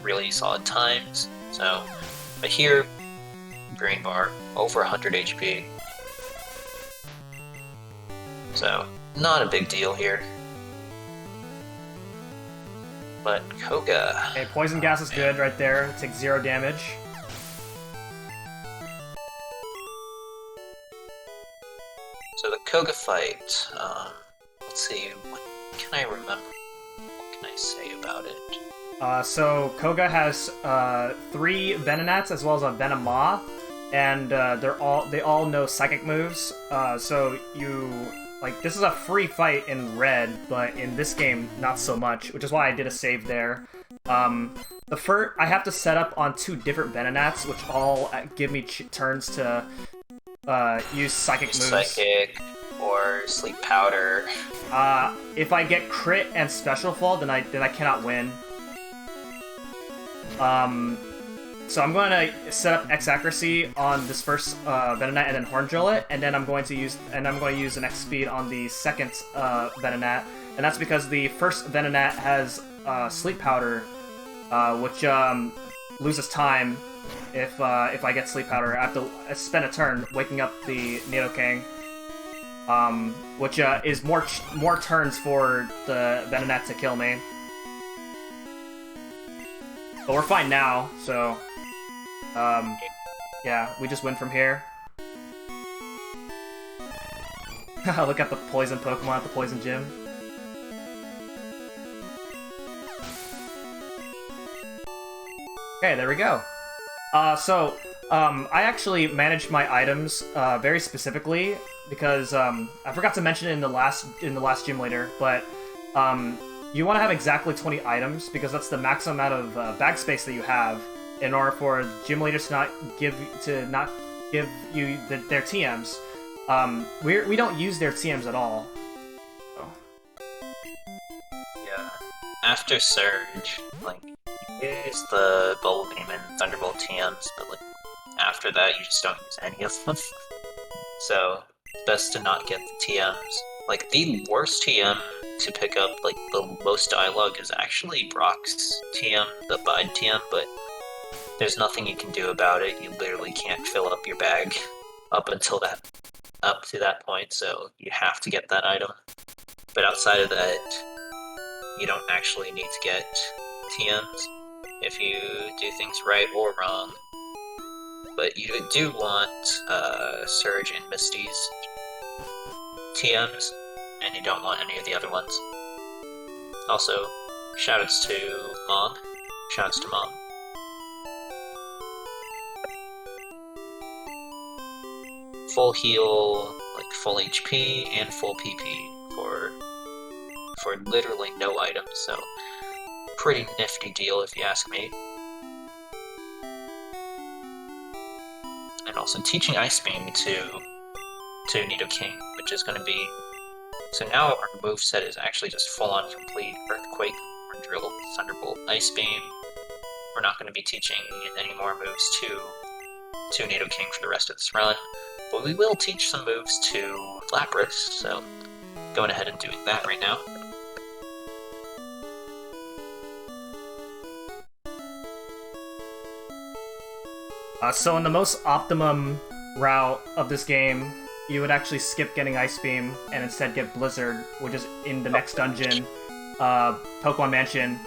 really solid times. So, but here, green bar, over 100 HP. So, not a big deal here. but Koga. Okay, poison gas is good right there. It takes 0 damage. So the Koga fight, let's see, what can I remember? What can I say about it? So Koga has 3 Venonats as well as a Venomoth, and they all know psychic moves. So you this is a free fight in red, but in this game not so much, which is why I did a save there. I have to set up on 2 different Venonats, which all give me turns to use psychic moves. Psychic or sleep powder. If I get crit and special fall, then I cannot win. So I'm going to set up X accuracy on this first Venonat and then Horn Drill it, and then I'm going to use an X speed on the second Venonat, and that's because the first Venonat has sleep powder, which loses time. If I get sleep powder, I have to spend a turn waking up the Nidoking, which is more turns for the Venonat to kill me. But we're fine now, so yeah, we just win from here. Look at the poison Pokemon at the poison gym. Okay, there we go. I actually managed my items very specifically because I forgot to mention it in the last gym later, but you want to have exactly 20 items because that's the maximum amount of bag space that you have in order for gym leaders to not give you their TMs. We don't use their TMs at all. So. Yeah. After Surge, you use the Bubble Beam and Thunderbolt TMs, but after that you just don't use any of them. So it's best to not get the TMs. The worst TM to pick up the most dialogue is actually Brock's TM, the Bide TM, but there's nothing you can do about it. You literally can't fill up your bag up to that point, so you have to get that item. But outside of that, you don't actually need to get TMs if you do things right or wrong. But you do want Surge and Misty's TMs, and you don't want any of the other ones. Also, shoutouts to Mom. Shoutouts to Mom. Full heal, full HP, and full PP for literally no items, so pretty nifty deal if you ask me. And also teaching Ice Beam to Nidoking, which is going to be... So now our moveset is actually just full-on complete. Earthquake, Horn Drill, Thunderbolt, Ice Beam. We're not going to be teaching any more moves to Nidoking for the rest of this run. But we will teach some moves to Lapras, so going ahead and doing that right now. So in the most optimum route of this game, you would actually skip getting Ice Beam and instead get Blizzard, which is in the next dungeon, Pokemon Mansion.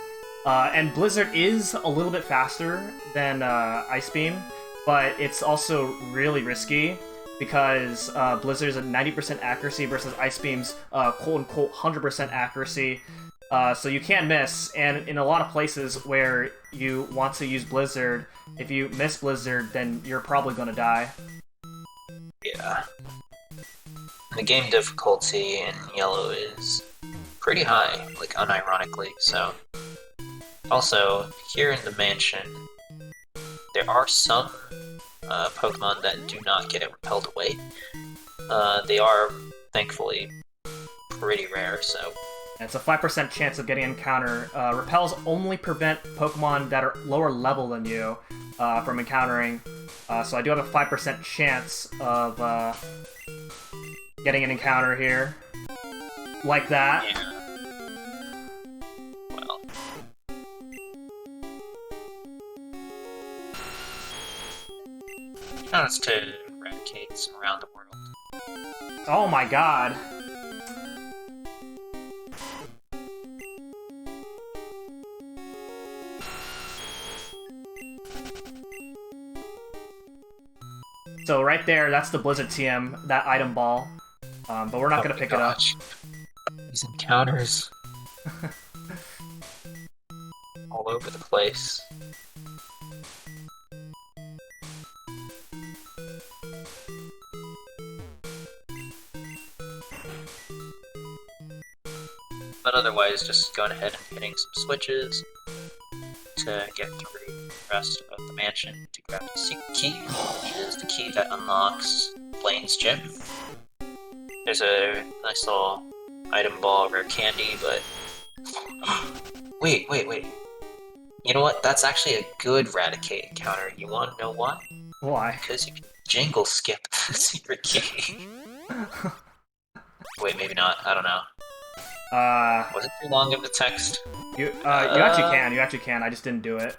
And Blizzard is a little bit faster than Ice Beam, but it's also really risky because Blizzard's a 90% accuracy versus Ice Beam's quote-unquote 100% accuracy. So you can't miss, and in a lot of places where you want to use Blizzard, if you miss Blizzard, then you're probably going to die. Yeah. The game difficulty in yellow is pretty high, unironically, so... Also, here in the mansion, there are some Pokemon that do not get repelled away. They are, thankfully, pretty rare, so... It's a 5% chance of getting encounter. Repels only prevent Pokemon that are lower level than you from encountering. So I do have a 5% chance of getting an encounter here. Like that. Yeah. Well. Shoutouts to Raticates around the world. Oh my god. So right there, that's the Blizzard TM, that item ball. But we're not gonna pick it up. These encounters all over the place. But otherwise, just going ahead and hitting some switches to get through the rest of the mansion to grab the secret key, which is the key that unlocks Blaine's gym. There's a nice little item ball, rare candy, but... wait. You know what? That's actually a good Raticate encounter. You want to know why? Why? Because you can jingle skip the secret key. Wait, maybe not. I don't know. Was it too long of the text? You actually can. I just didn't do it.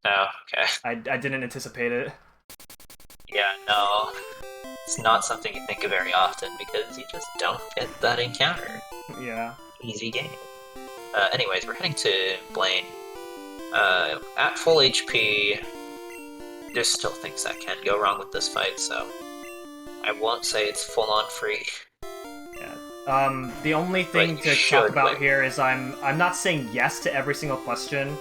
Oh, okay. I didn't anticipate it. Yeah, no. It's not something you think of very often because you just don't get that encounter. Yeah. Easy game. Anyways, we're heading to Blaine. At full HP, there's still things that can go wrong with this fight, so I won't say it's full-on free. Yeah. The only thing to talk about here is I'm not saying yes to every single question.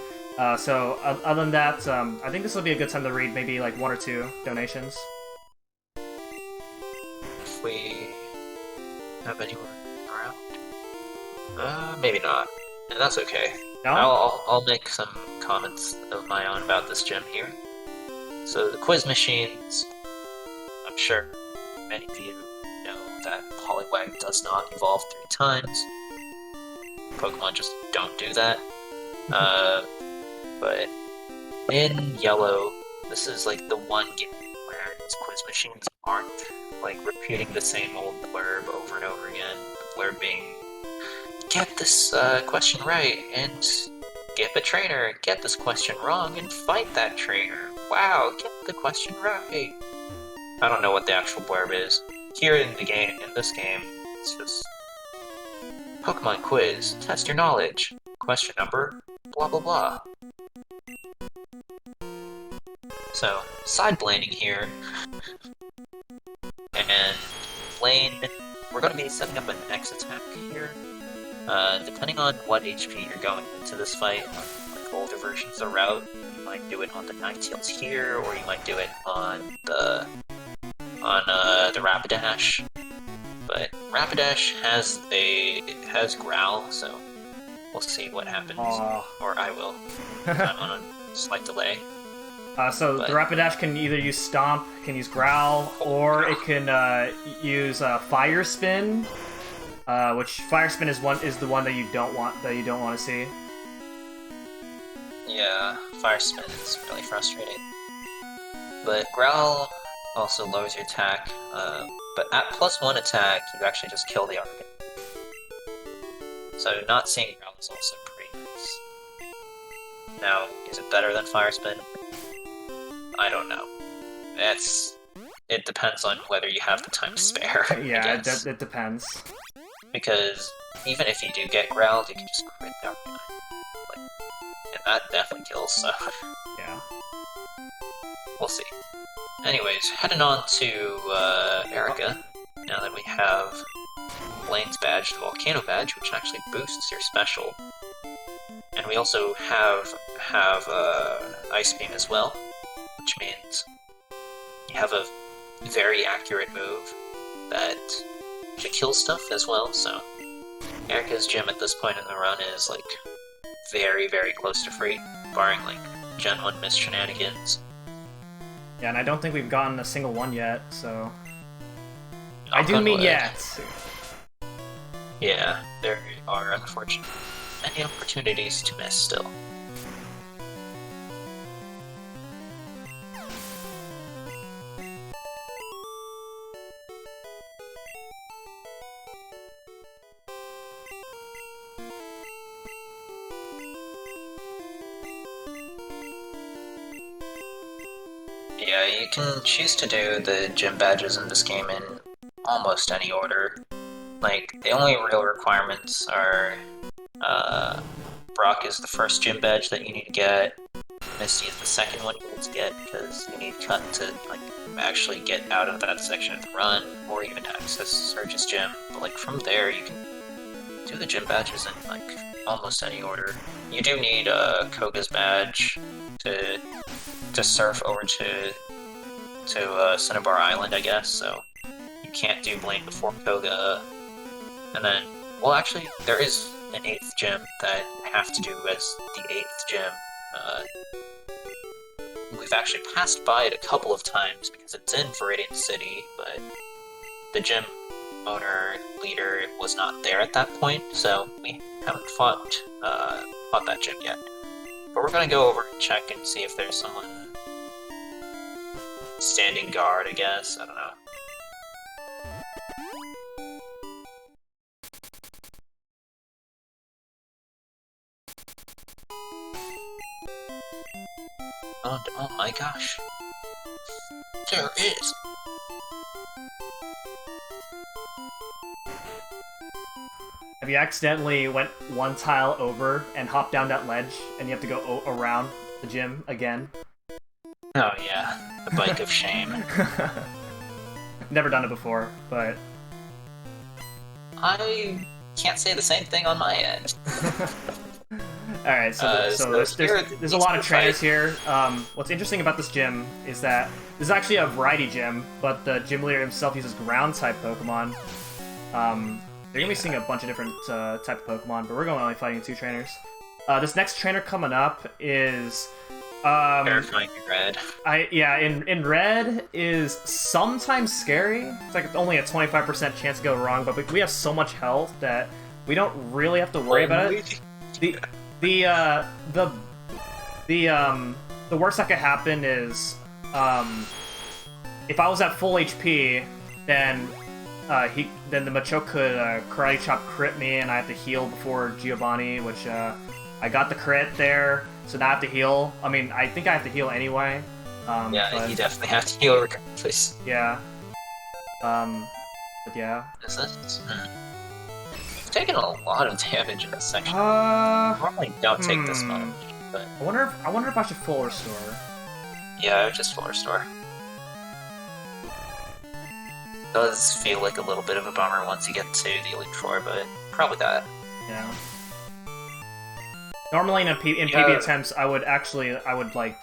So other than that, I think this will be a good time to read maybe like 1 or 2 donations. If we have anyone around, maybe not, and that's okay. No? I'll make some comments of my own about this gym here. So the quiz machines, I'm sure many of you know that Poliwag does not evolve 3 times. Pokemon just don't do that. But in Yellow, this is like the one game where these quiz machines aren't like repeating the same old blurb over and over again. The blurb being, get this question right and get the trainer, get this question wrong and fight that trainer. Wow, get the question right. I don't know what the actual blurb is. Here in the game, in this game, it's just Pokemon quiz, test your knowledge. Question number, blah blah blah. So, side blaning here. And Blaine, we're going to be setting up an X attack here. Depending on what HP you're going into this fight, like older versions of the route, you might do it on the Ninetales here, or you might do it on the Rapidash. But Rapidash has Growl, so we'll see what happens. Or I will. I'm on a slight delay. So the Rapidash can either use Stomp, can use Growl, or it can use Fire Spin, which Fire Spin is the one that you don't want to see. Yeah, Fire Spin is really frustrating. But Growl also lowers your attack, but at +1 attack, you actually just kill the Argon. So not seeing Growl is also pretty nice. Now, is it better than Fire Spin? I don't know. It depends on whether you have the time to spare. Yeah, it depends. Because even if you do get growled, you can just crit down. And that definitely kills, so... yeah. We'll see. Anyways, heading on to Erica, now that we have Blaine's badge, the Volcano badge, which actually boosts your special. And we also have Ice Beam as well, which means you have a very accurate move that should kill stuff as well, so Erica's gym at this point in the run is like very, very close to free, barring like Gen 1 miss shenanigans. Yeah, and I don't think we've gotten a single one yet, so... I do mean yet! Yeah, there are unfortunately many opportunities to miss still. Yeah, you can choose to do the gym badges in this game in almost any order. Like, the only real requirements are, Brock is the first gym badge that you need to get, Misty is the second one you need to get, because you need Cut to, like, actually get out of that section of the run, or even access Surge's gym. But like from there, you can do the gym badges in like almost any order. You do need Koga's badge to surf over to Cinnabar Island, I guess. So you can't do Blade before Koga, and then well, actually, there is an 8th gym that you have to do as the 8th gym. We've actually passed by it a couple of times because it's in Viridian City, but the gym owner leader was not there at that point, so we haven't fought that gym yet. But we're gonna go over and check and see if there's someone standing guard, I guess. I don't know. Oh my gosh. There is. Have you accidentally went one tile over and hopped down that ledge, and you have to go around the gym again? Oh yeah, the bike of shame. Never done it before, but... I can't say the same thing on my end. Alright, so there's a lot of trainers here. What's interesting about this gym is that this is actually a variety gym, but the gym leader himself uses ground-type Pokemon. They're gonna be seeing a bunch of different type of Pokemon, but we're going to only fighting 2 trainers. This next trainer coming up is... Terrifying in red. In red is sometimes scary. It's like only a 25% chance to go wrong, but we have so much health that we don't really have to worry about it. The worst that could happen is if I was at full HP, then the Machoke could Karate Chop crit me, and I have to heal before Giovanni, which I got the crit there, so now I have to heal. I mean, I think I have to heal anyway. Yeah, you definitely have to heal regardless. Yeah. But yeah. Is this? You've taken a lot of damage in this section. Normally don't take this much, but... I wonder if I should full restore. Yeah, I would just full restore. Does feel like a little bit of a bummer once you get to the Elite Four, but probably that. Yeah. Normally in PB attempts, I would like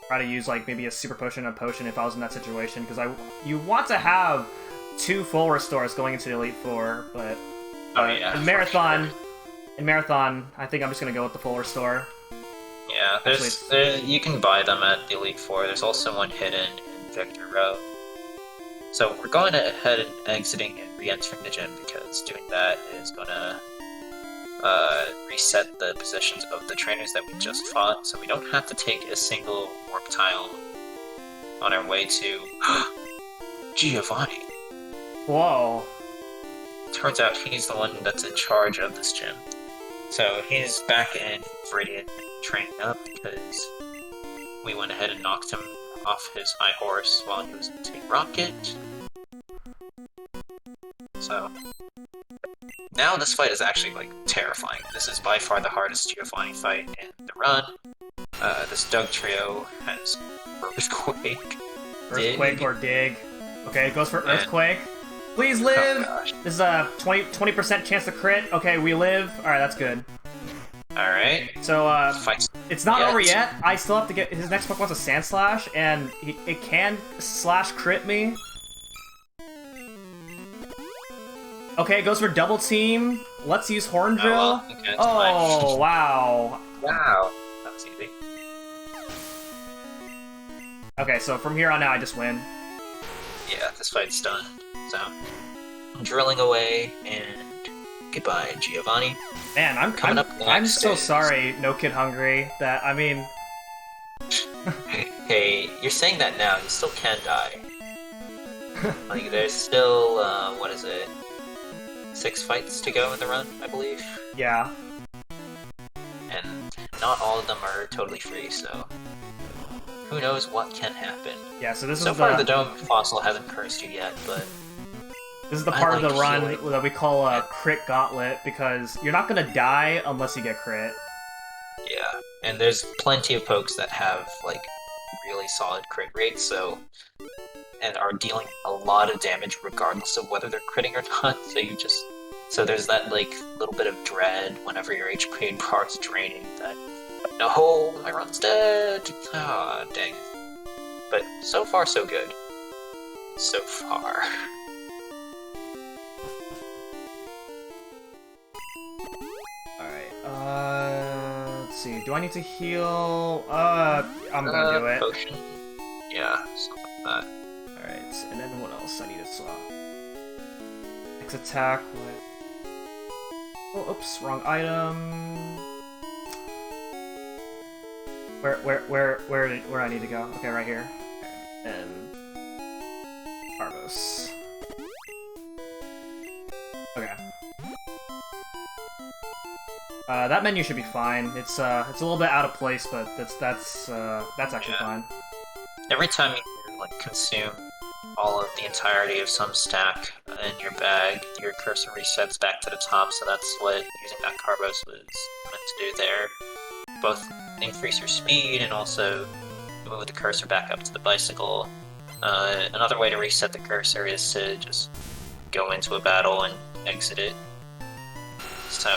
try to use like maybe a super potion and a potion if I was in that situation, because you want to have 2 full restores going into the Elite Four, but in Marathon, I think I'm just gonna go with the full restore. Yeah, you can buy them at the Elite Four. There's also one hidden in Victor Row. So we're going ahead and exiting and re-entering the gym, because doing that is gonna reset the positions of the trainers that we just fought, so we don't have to take a single warp tile on our way to Giovanni. Whoa. Turns out he's the one that's in charge of this gym. So he's back in Viridian training up because we went ahead and knocked him off his high horse while he was in Team Rocket. So now this fight is actually like terrifying. This is by far the hardest Giovanni fight in the run. This Doug trio has Earthquake. Earthquake or Dig. Okay, it goes for Earthquake. Please live! Oh, this is a 20% chance to crit. Okay, we live. Alright, that's good. Alright. So, it's not over yet. I still have to get... His next Pokemon's a Sand Slash, and it can slash crit me. Okay, it goes for Double Team. Let's use Horn Drill. Oh, well, okay, oh wow. Wow. That was easy. Okay, so from here on out, I just win. Yeah, this fight's done. So, I'm drilling away, and goodbye, Giovanni. Man, I'm so sorry, No Kid Hungry, that, I mean... Hey, you're saying that now, you still can die. Like, there's still, what is it? 6 fights to go in the run, I believe? Yeah. And not all of them are totally free, so... Who knows what can happen. Yeah, so this is so far the Dome Fossil hasn't cursed you yet, but... This is the part of the run that we call a Crick Gauntlet, because you're not gonna die unless you get crit. Yeah, and there's plenty of pokes that have, like, really solid crit rates, so... and are dealing a lot of damage regardless of whether they're critting or not. So there's that like little bit of dread whenever your HP bar is draining that no, my run's dead. Ah, dang. But so far so good. So far. Let's see. Do I need to heal? I'm gonna do it. Potion. Yeah, something like that. Alright, and then what else I need to swap? X attack with... Oh, oops, wrong item. Where I need to go? Okay, right here. Okay. And... Arbos. Okay. That menu should be fine. It's a little bit out of place, but that's actually fine. Every time you like consume all of the entirety of some stack in your bag, your cursor resets back to the top. So that's what using that Carbos was meant to do there. Both increase your speed and also move the cursor back up to the bicycle. Another way to reset the cursor is to just go into a battle and exit it. So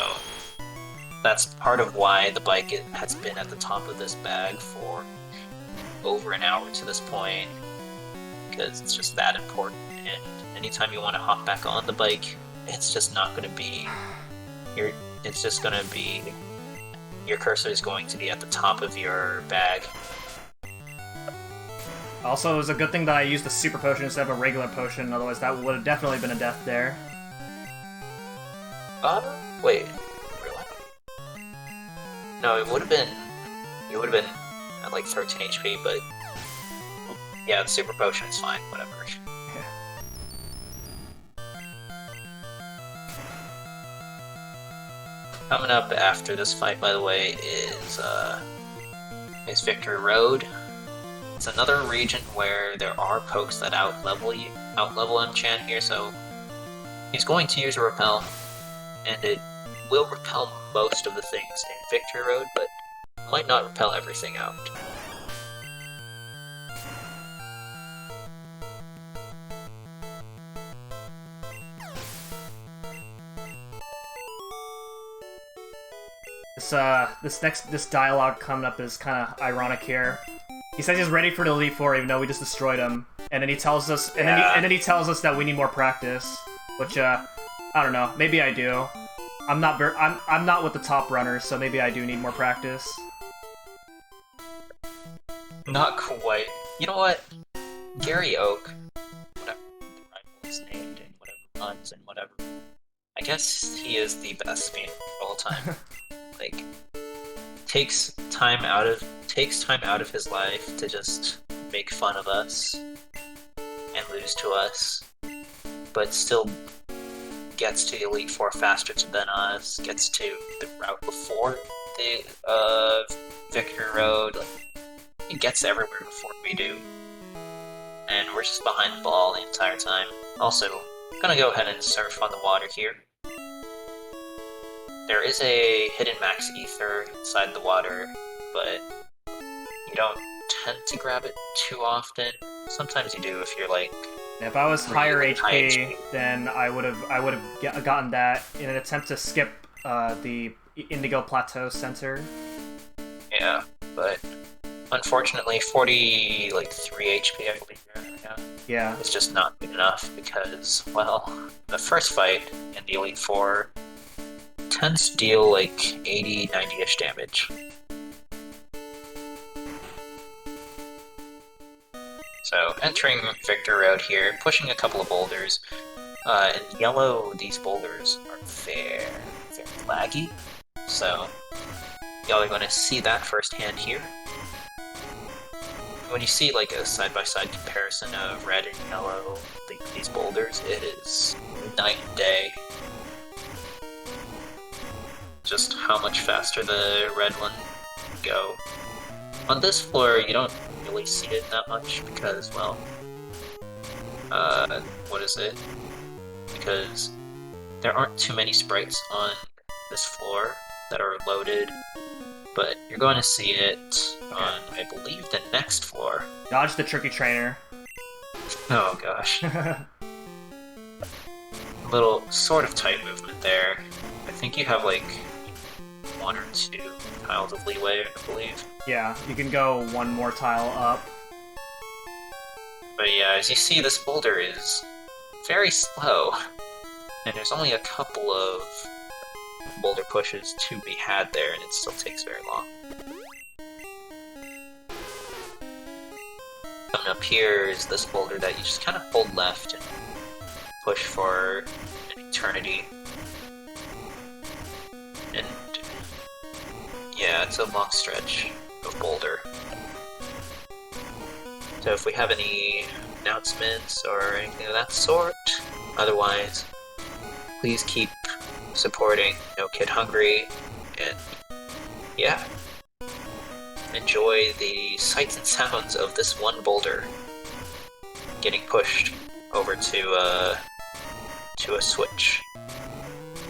that's part of why the bike has been at the top of this bag for over an hour to this point, because it's just that important. And anytime you want to hop back on the bike, it's just not going to be your cursor is going to be at the top of your bag. Also, it was a good thing that I used the super potion instead of a regular potion, otherwise that would have definitely been a death there. Wait, really? No, it would have been at like 13 HP, but yeah, the super potion is fine, whatever. Coming up after this fight, by the way, is Victory Road. It's another region where there are pokes that out-level Enchant here, so he's going to use a Repel, and it will repel most of the things in Victory Road, but might not repel everything out. This dialogue coming up is kind of ironic here. He says he's ready for the Elite Four, even though we just destroyed him, and then he tells us, and then he tells us that we need more practice, which I don't know. Maybe I do. I'm not with the top runners, so maybe I do need more practice. Not quite. You know what? Gary Oak, whatever the rival is named, and whatever runs and whatever. I guess he is the best speedrunner of all time. Like, takes time out of his life to just make fun of us and lose to us, but still gets to Elite Four faster than us, gets to the route before the Victory Road. Like, he gets everywhere before we do, and we're just behind the ball the entire time. Also, gonna go ahead and surf on the water here. There is a hidden max ether inside the water, but you don't tend to grab it too often. Sometimes you do if you're like... If I was higher really HP, then I would have gotten that in an attempt to skip the Indigo Plateau Center. Yeah, but unfortunately 43 HP I believe you're at right now. Yeah. It's just not good enough because, well, the first fight in the Elite Four tends to deal like 80-90-ish damage. So, entering Victor Road here, pushing a couple of boulders. In yellow, these boulders are very laggy, so y'all are going to see that firsthand here. When you see like a side-by-side comparison of red and yellow, these boulders, it is night and day. Just how much faster the red one go. On this floor, you don't really see it that much because, well, what is it? Because there aren't too many sprites on this floor that are loaded, but you're going to see it on, I believe, the next floor. Dodge the tricky trainer. Oh gosh. Little sort of tight movement there. I think you have like 1 or 2 tiles of leeway, I believe. Yeah, you can go 1 more tile up. But yeah, as you see, this boulder is very slow, and there's only a couple of boulder pushes to be had there, and it still takes very long. Coming up here is this boulder that you just kind of hold left and push for an eternity. And yeah, it's a long stretch of boulder. So if we have any announcements or anything of that sort, otherwise, please keep supporting No Kid Hungry, and yeah, enjoy the sights and sounds of this one boulder getting pushed over to a switch,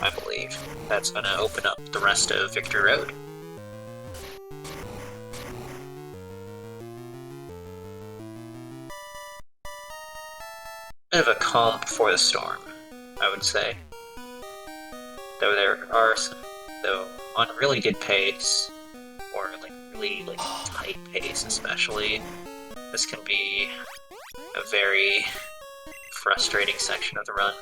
I believe. That's gonna open up the rest of Victory Road. Bit of a calm before the storm, I would say. Though there are some, though on really good pace, or like really like tight pace especially, this can be a very frustrating section of the run.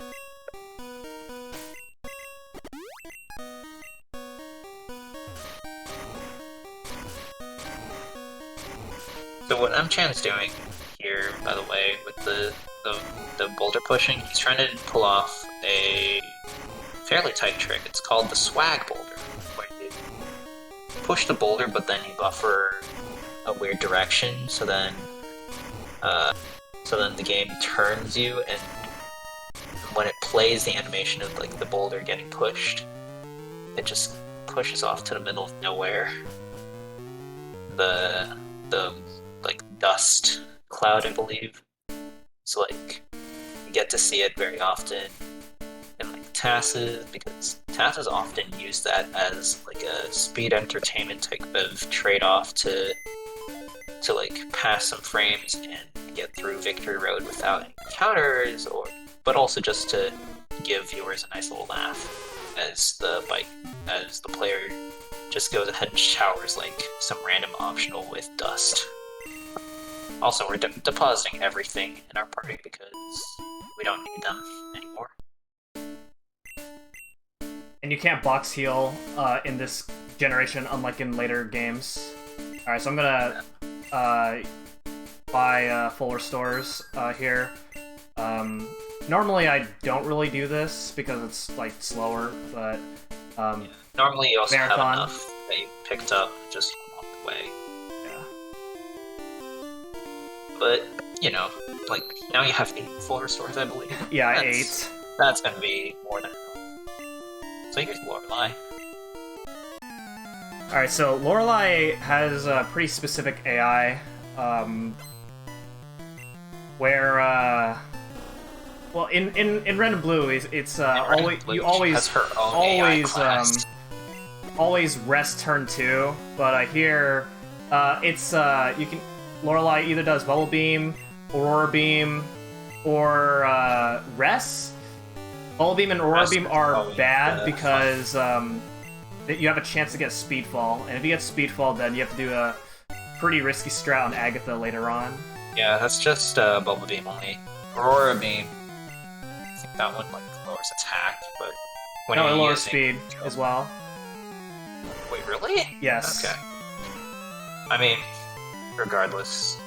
So what Chan is doing here, by the way, with the boulder pushing, he's trying to pull off a fairly tight trick. It's called the swag boulder, where you push the boulder, but then you buffer a weird direction, so then the game turns you, and when it plays the animation of like the boulder getting pushed, it just pushes off to the middle of nowhere. The like dust cloud, I believe. So like you get to see it very often in like TASes, because TASes often use that as like a speed entertainment type of trade-off to like pass some frames and get through Victory Road without any counters, but also just to give viewers a nice little laugh as the player just goes ahead and showers like some random optional with dust. Also, we're depositing everything in our party because we don't need them anymore. And you can't box heal in this generation, unlike in later games. Alright, so I'm gonna buy full restores here. Normally I don't really do this because it's like slower, but yeah. Normally you also marathon. have enough that you picked up just along the way. But, you know, like, now you have 8 full restores, I believe. Yeah, That's 8. That's gonna be more than enough. So here's Lorelei. Alright, so Lorelei has a pretty specific AI, where, well, in Red and Blue, it's always, you always, has her own AI class. always rest turn 2, but here, it's, you can, Lorelei either does Bubble Beam, Aurora Beam, or rest. Bubble Beam and Aurora Beam are bad because you have a chance to get Speedfall, and if you get Speedfall, then you have to do a pretty risky strat on Agatha later on. Yeah, that's just Bubble Beam only. Aurora Beam, I think that one like lowers attack, but when No, it you're lowers using... speed as well. Wait, really? Yes. Okay. I mean, regardless,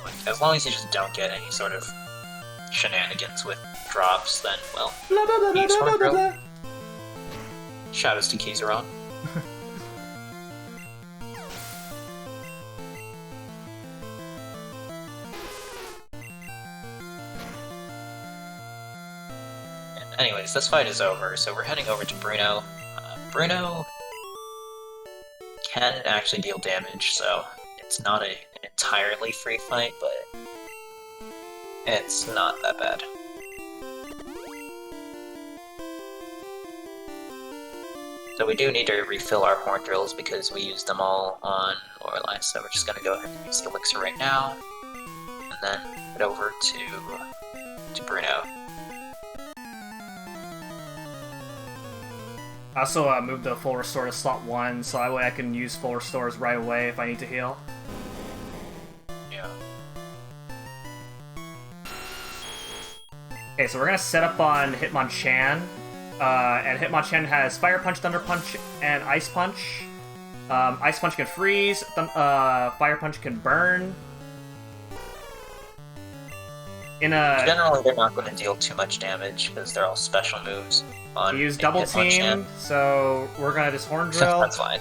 like, as long as you just don't get any sort of shenanigans with drops, then, well, Blah, blah, blah, he's blah, blah, blah, blah. Shoutouts to Kizaron. Anyways, this fight is over, so we're heading over to Bruno. Bruno can actually deal damage, so it's not an entirely free fight, but it's not that bad. So we do need to refill our horn drills because we used them all on Lorelei, so we're just gonna go ahead and use the elixir right now. And and then head over to Bruno. I also moved the full restore to slot 1, so that way I can use full restores right away if I need to heal. Yeah. Okay, so we're gonna set up on Hitmonchan, and Hitmonchan has Fire Punch, Thunder Punch, and Ice Punch. Ice Punch can freeze, Fire Punch can burn. Generally, they're not going to deal too much damage because they're all special moves. We use Double Team, so we're gonna just Horn Drill. That's fine.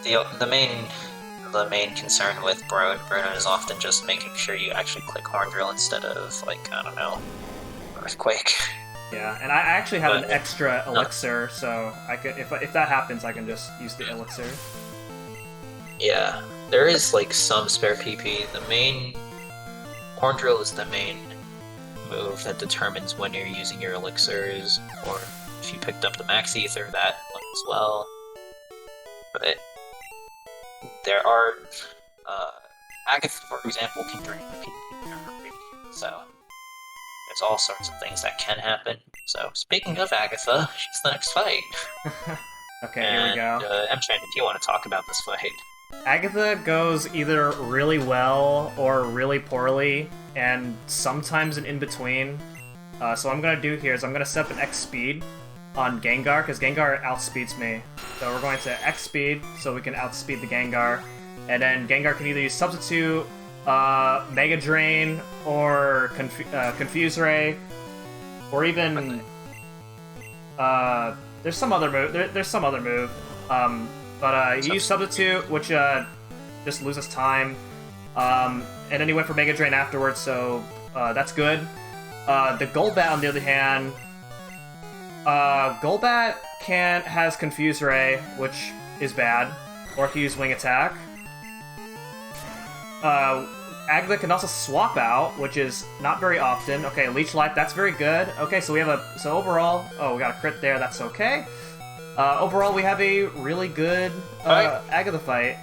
The main concern with Bruno is often just making sure you actually click Horn Drill instead of, like, I don't know, Earthquake. Yeah, and I actually have an extra elixir, so I could, if that happens, I can just use the elixir. Yeah, there is like some spare PP. The main Horn Drill is the main move that determines when you're using your elixirs, or if you picked up the Max Ether, that one as well. But there are Agatha, for example, can drain PP, so. There's all sorts of things that can happen. So, speaking of Agatha, she's the next fight. Okay, here we go. M-Chain, if you want to talk about this fight. Agatha goes either really well or really poorly, and sometimes an in-between. So what I'm going to do here is I'm going to set up an X speed on Gengar, because Gengar outspeeds me. So we're going to X speed, so we can outspeed the Gengar. And then Gengar can either use Substitute, Mega Drain, or Confuse Ray, or even there's some other move. There's some other move, but you use Substitute, which just loses time, and then he went for Mega Drain afterwards, so that's good. The Golbat, on the other hand, Golbat has Confuse Ray, which is bad, or if you use Wing Attack. Agatha can also swap out, which is not very often. Okay, Leech Life, that's very good. Okay, so we have so overall, we got a crit there, that's okay. Overall, we have a really good Agatha fight.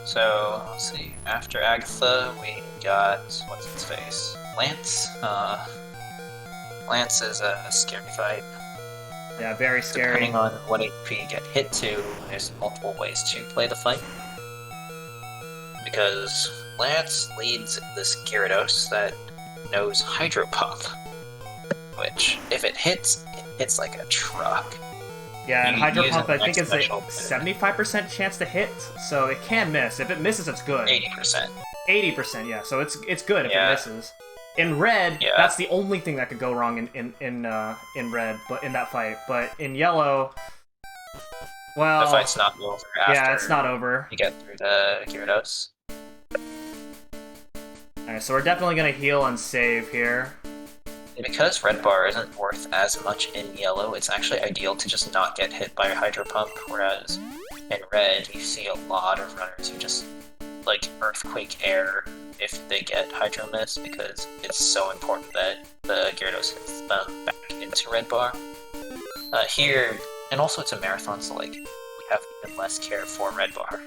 So, let's see, after Agatha, we got, what's its face? Lance. Lance is a scary fight. Yeah, very scary. Depending on what HP you get hit to, there's multiple ways to play the fight. Because Lance leads this Gyarados that knows Hydro Pump, which, if it hits like a truck. Yeah, and Hydro Pump, I think, is a special 75% chance to hit, so it can miss. If it misses, it's good. 80%. 80%, yeah, so it's good if it misses. In red, that's the only thing that could go wrong in red, but in that fight. But in yellow, well, the fight's not over after. Yeah, it's not over. You get through the Gyarados. Alright, so we're definitely gonna heal and save here. Because Red Bar isn't worth as much in yellow, it's actually ideal to just not get hit by a Hydro Pump, whereas in red, you see a lot of runners who just, like, Earthquake Air if they get Hydro Miss, because it's so important that the Gyarados gets them back into Red Bar. Here, and also it's a marathon, so, like, we have even less care for Red Bar.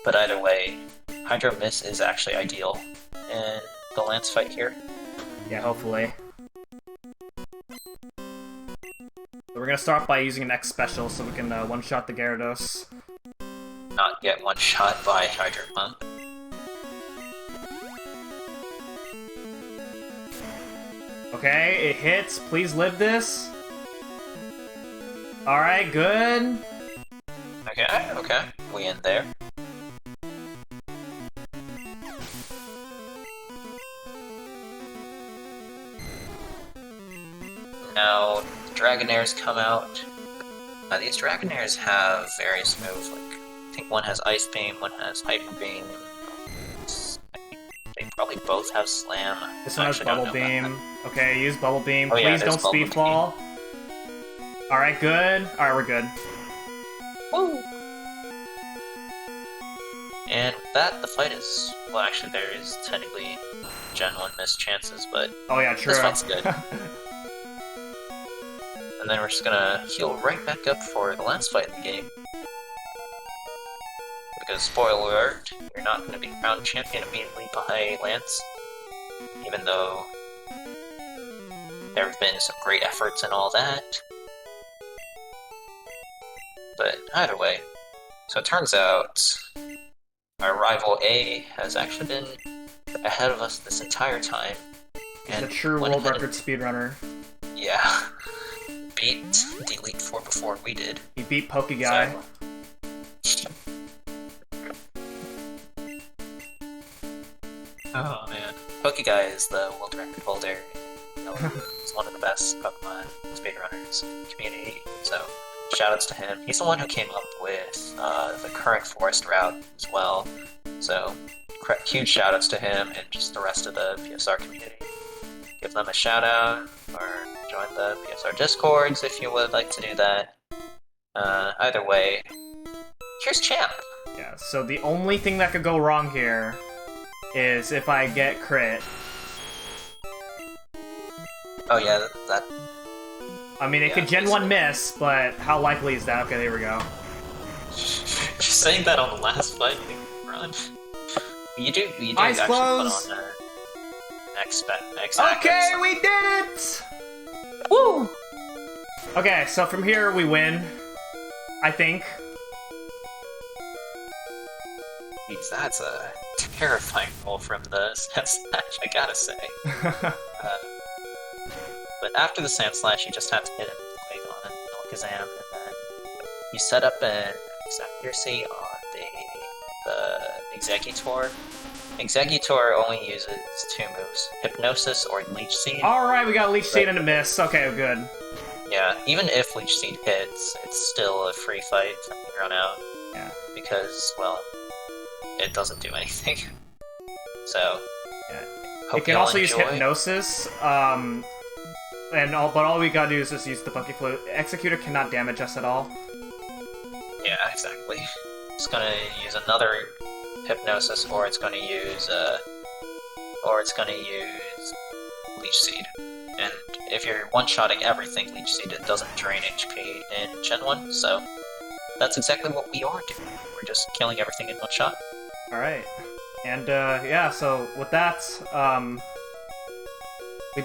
But either way, Hydro Miss is actually ideal in the Lance fight here. Yeah, hopefully. So we're gonna start by using an X special so we can one-shot the Gyarados. Not get one-shot by Hydro Pump. Okay, it hits. Please live this. Alright, good. Okay. We end there. Now, Dragonairs come out. These Dragonairs have various moves, like, I think one has Ice Beam, one has Hyper Beam. They probably both have Slam. This one has Bubble Beam. Okay, use Bubble Beam. Oh, yeah, please don't Speedfall. Alright, good. Alright, we're good. Woo! And with that, the fight is... Well, actually, there is technically Gen 1 missed chances, but oh yeah, true. this fight's good. then we're just gonna heal right back up for the last fight in the game. Because, spoiler alert, you're not gonna be crowned champion immediately by Lance. Even though there have been some great efforts and all that. But either way, so it turns out our rival A has actually been ahead of us this entire time. He's a true world record speedrunner. Yeah. Beat the Elite Four before we did. He beat Pokeguy. Oh man. Pokeguy is the world record holder. You know, he's one of the best Pokemon speedrunners in the community, so shoutouts to him. He's the one who came up with the current forest route as well, so huge shoutouts to him and just the rest of the PSR community. Give them a shoutout, or join the PSR Discords if you would like to do that. Either way, here's Champ! Yeah, so the only thing that could go wrong here is if I get crit. Oh yeah, that... I mean, it could Gen 1 miss, but how likely is that? Okay, there we go. Just saying that on the last fight, run. You do Eyes actually closed. put on X. Okay, we did it! Woo! Okay, so from here we win, I think. Jeez, that's a terrifying roll from the Sand Slash, I gotta say. But after the Sand Slash, you just have to hit him with Quake on Alakazam, and then you set up an accuracy on the Exeggutor. Exeggutor only uses 2 moves, Hypnosis or Leech Seed. Alright, we got Leech Seed and a miss. Okay, good. Yeah, even if Leech Seed hits, it's still a free fight from here on out. Yeah. Because, well, it doesn't do anything. So, yeah. Hope it can also use Hypnosis, but all we gotta do is just use the Bucket Flute. Executor cannot damage us at all. Yeah, exactly. It's gonna use another Hypnosis, or it's gonna use Leech Seed. And if you're one-shotting everything Leech Seed, it doesn't drain HP in Gen 1, so that's exactly what we are doing. We're just killing everything in one shot. Alright. And, yeah, so with that, we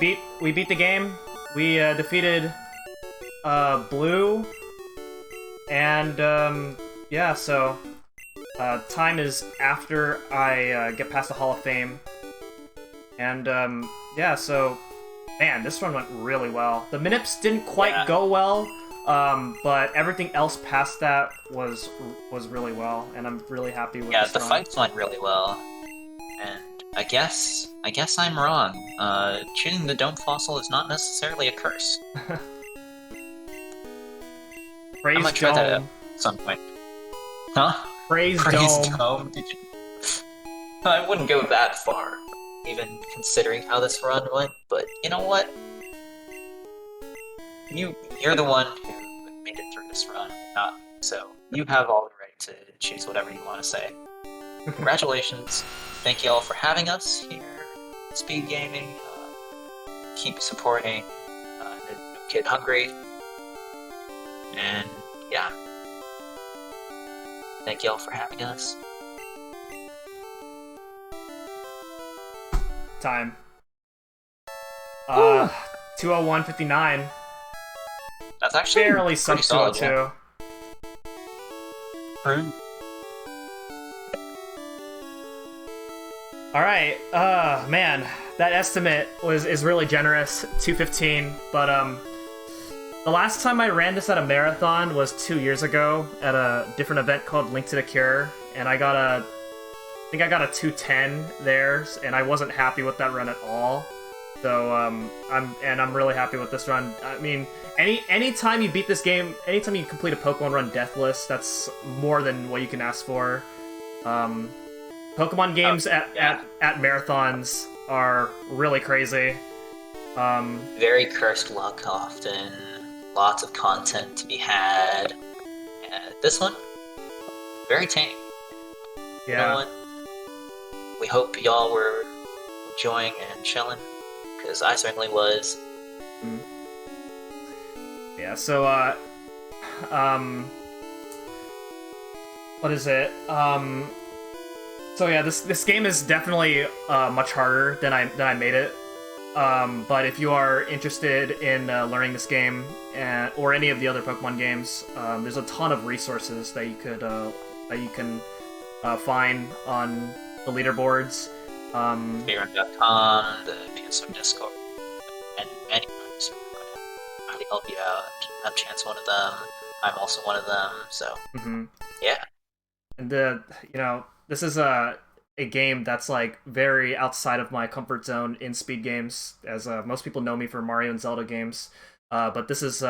beat the game. We, defeated, Blue. And, yeah, so, time is after I, get past the Hall of Fame. And, yeah, so, man, this run went really well. The Minips didn't quite go well, but everything else past that was really well, and I'm really happy with this the run. fights went really well. And I guess I'm wrong. Choosing the Dome Fossil is not necessarily a curse. Praise I might try that out Dome. at some point. Huh? Praise Dome. Did you... I wouldn't go that far, even considering how this run went, but you know what? You're the one who made it through this run, not me, so you have all the right to choose whatever you want to say. Congratulations. Thank you all for having us here at SpeedGaming. Keep supporting the New Kid Hungry. And yeah. Thank you all for having us. Time. 2:01:59. That's actually barely sub pretty solid, 2:02. Yeah. Alright, man, that estimate is really generous, 2:15, but the last time I ran this at a marathon was 2 years ago at a different event called Link to the Cure, and I think I got a 2:10 there, and I wasn't happy with that run at all. So I'm really happy with this run. I mean, anytime you beat this game, anytime you complete a Pokemon run deathless, that's more than what you can ask for. Pokemon games at marathons are really crazy. Very cursed luck often. Lots of content to be had. And this one, very tame. Yeah. You know what? We hope y'all were enjoying and chilling, because I certainly was. Yeah. yeah. So what is it? So yeah, this game is definitely much harder than I made it. But if you are interested in learning this game or any of the other Pokemon games, there's a ton of resources that you can find on the leaderboards. Speedrun.com, the PSM Discord, and many others are going to really help you out. I'm Chance one of them. I'm also one of them. So yeah. And this is a game that's like very outside of my comfort zone in speed games, as most people know me for Mario and Zelda games. But this is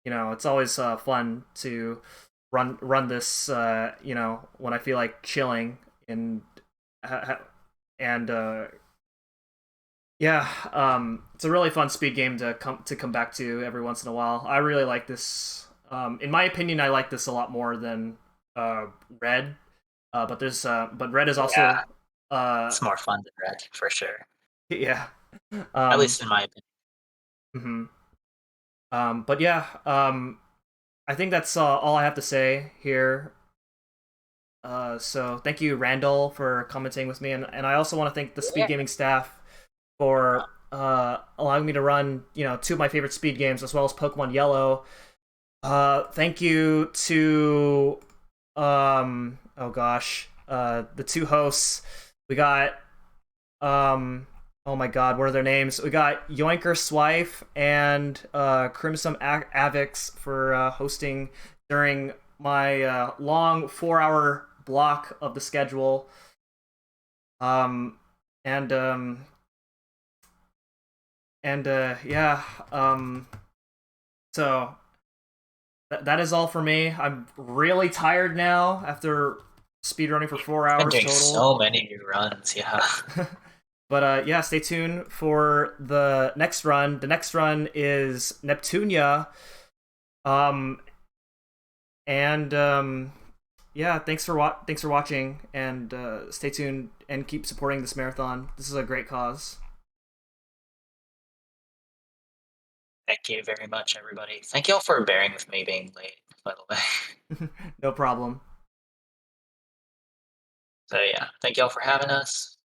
it's always fun to run this when I feel like chilling and it's a really fun speed game to come back to every once in a while. I really like this. In my opinion, I like this a lot more than Red. But Red is also it's more fun than Red for sure. Yeah. At least in my opinion. But yeah, I think that's all I have to say here. So thank you, Randall, for commenting with me, and I also want to thank the SpeedGaming staff for allowing me to run two of my favorite speed games as well as Pokemon Yellow. Thank you to the two hosts. We got oh my god, what are their names? We got Yoinker Swife and Crimson Avix for hosting during my long 4-hour block of the schedule. So that is all for me. I'm really tired now after speedrunning for 4 hours total. So many runs, yeah. But yeah, stay tuned for the next run. The next run is Neptunia. Yeah, thanks for watching, and stay tuned and keep supporting this marathon. This is a great cause. Thank you very much, everybody. Thank you all for bearing with me being late, by the way. No problem. So yeah, thank you all for having us.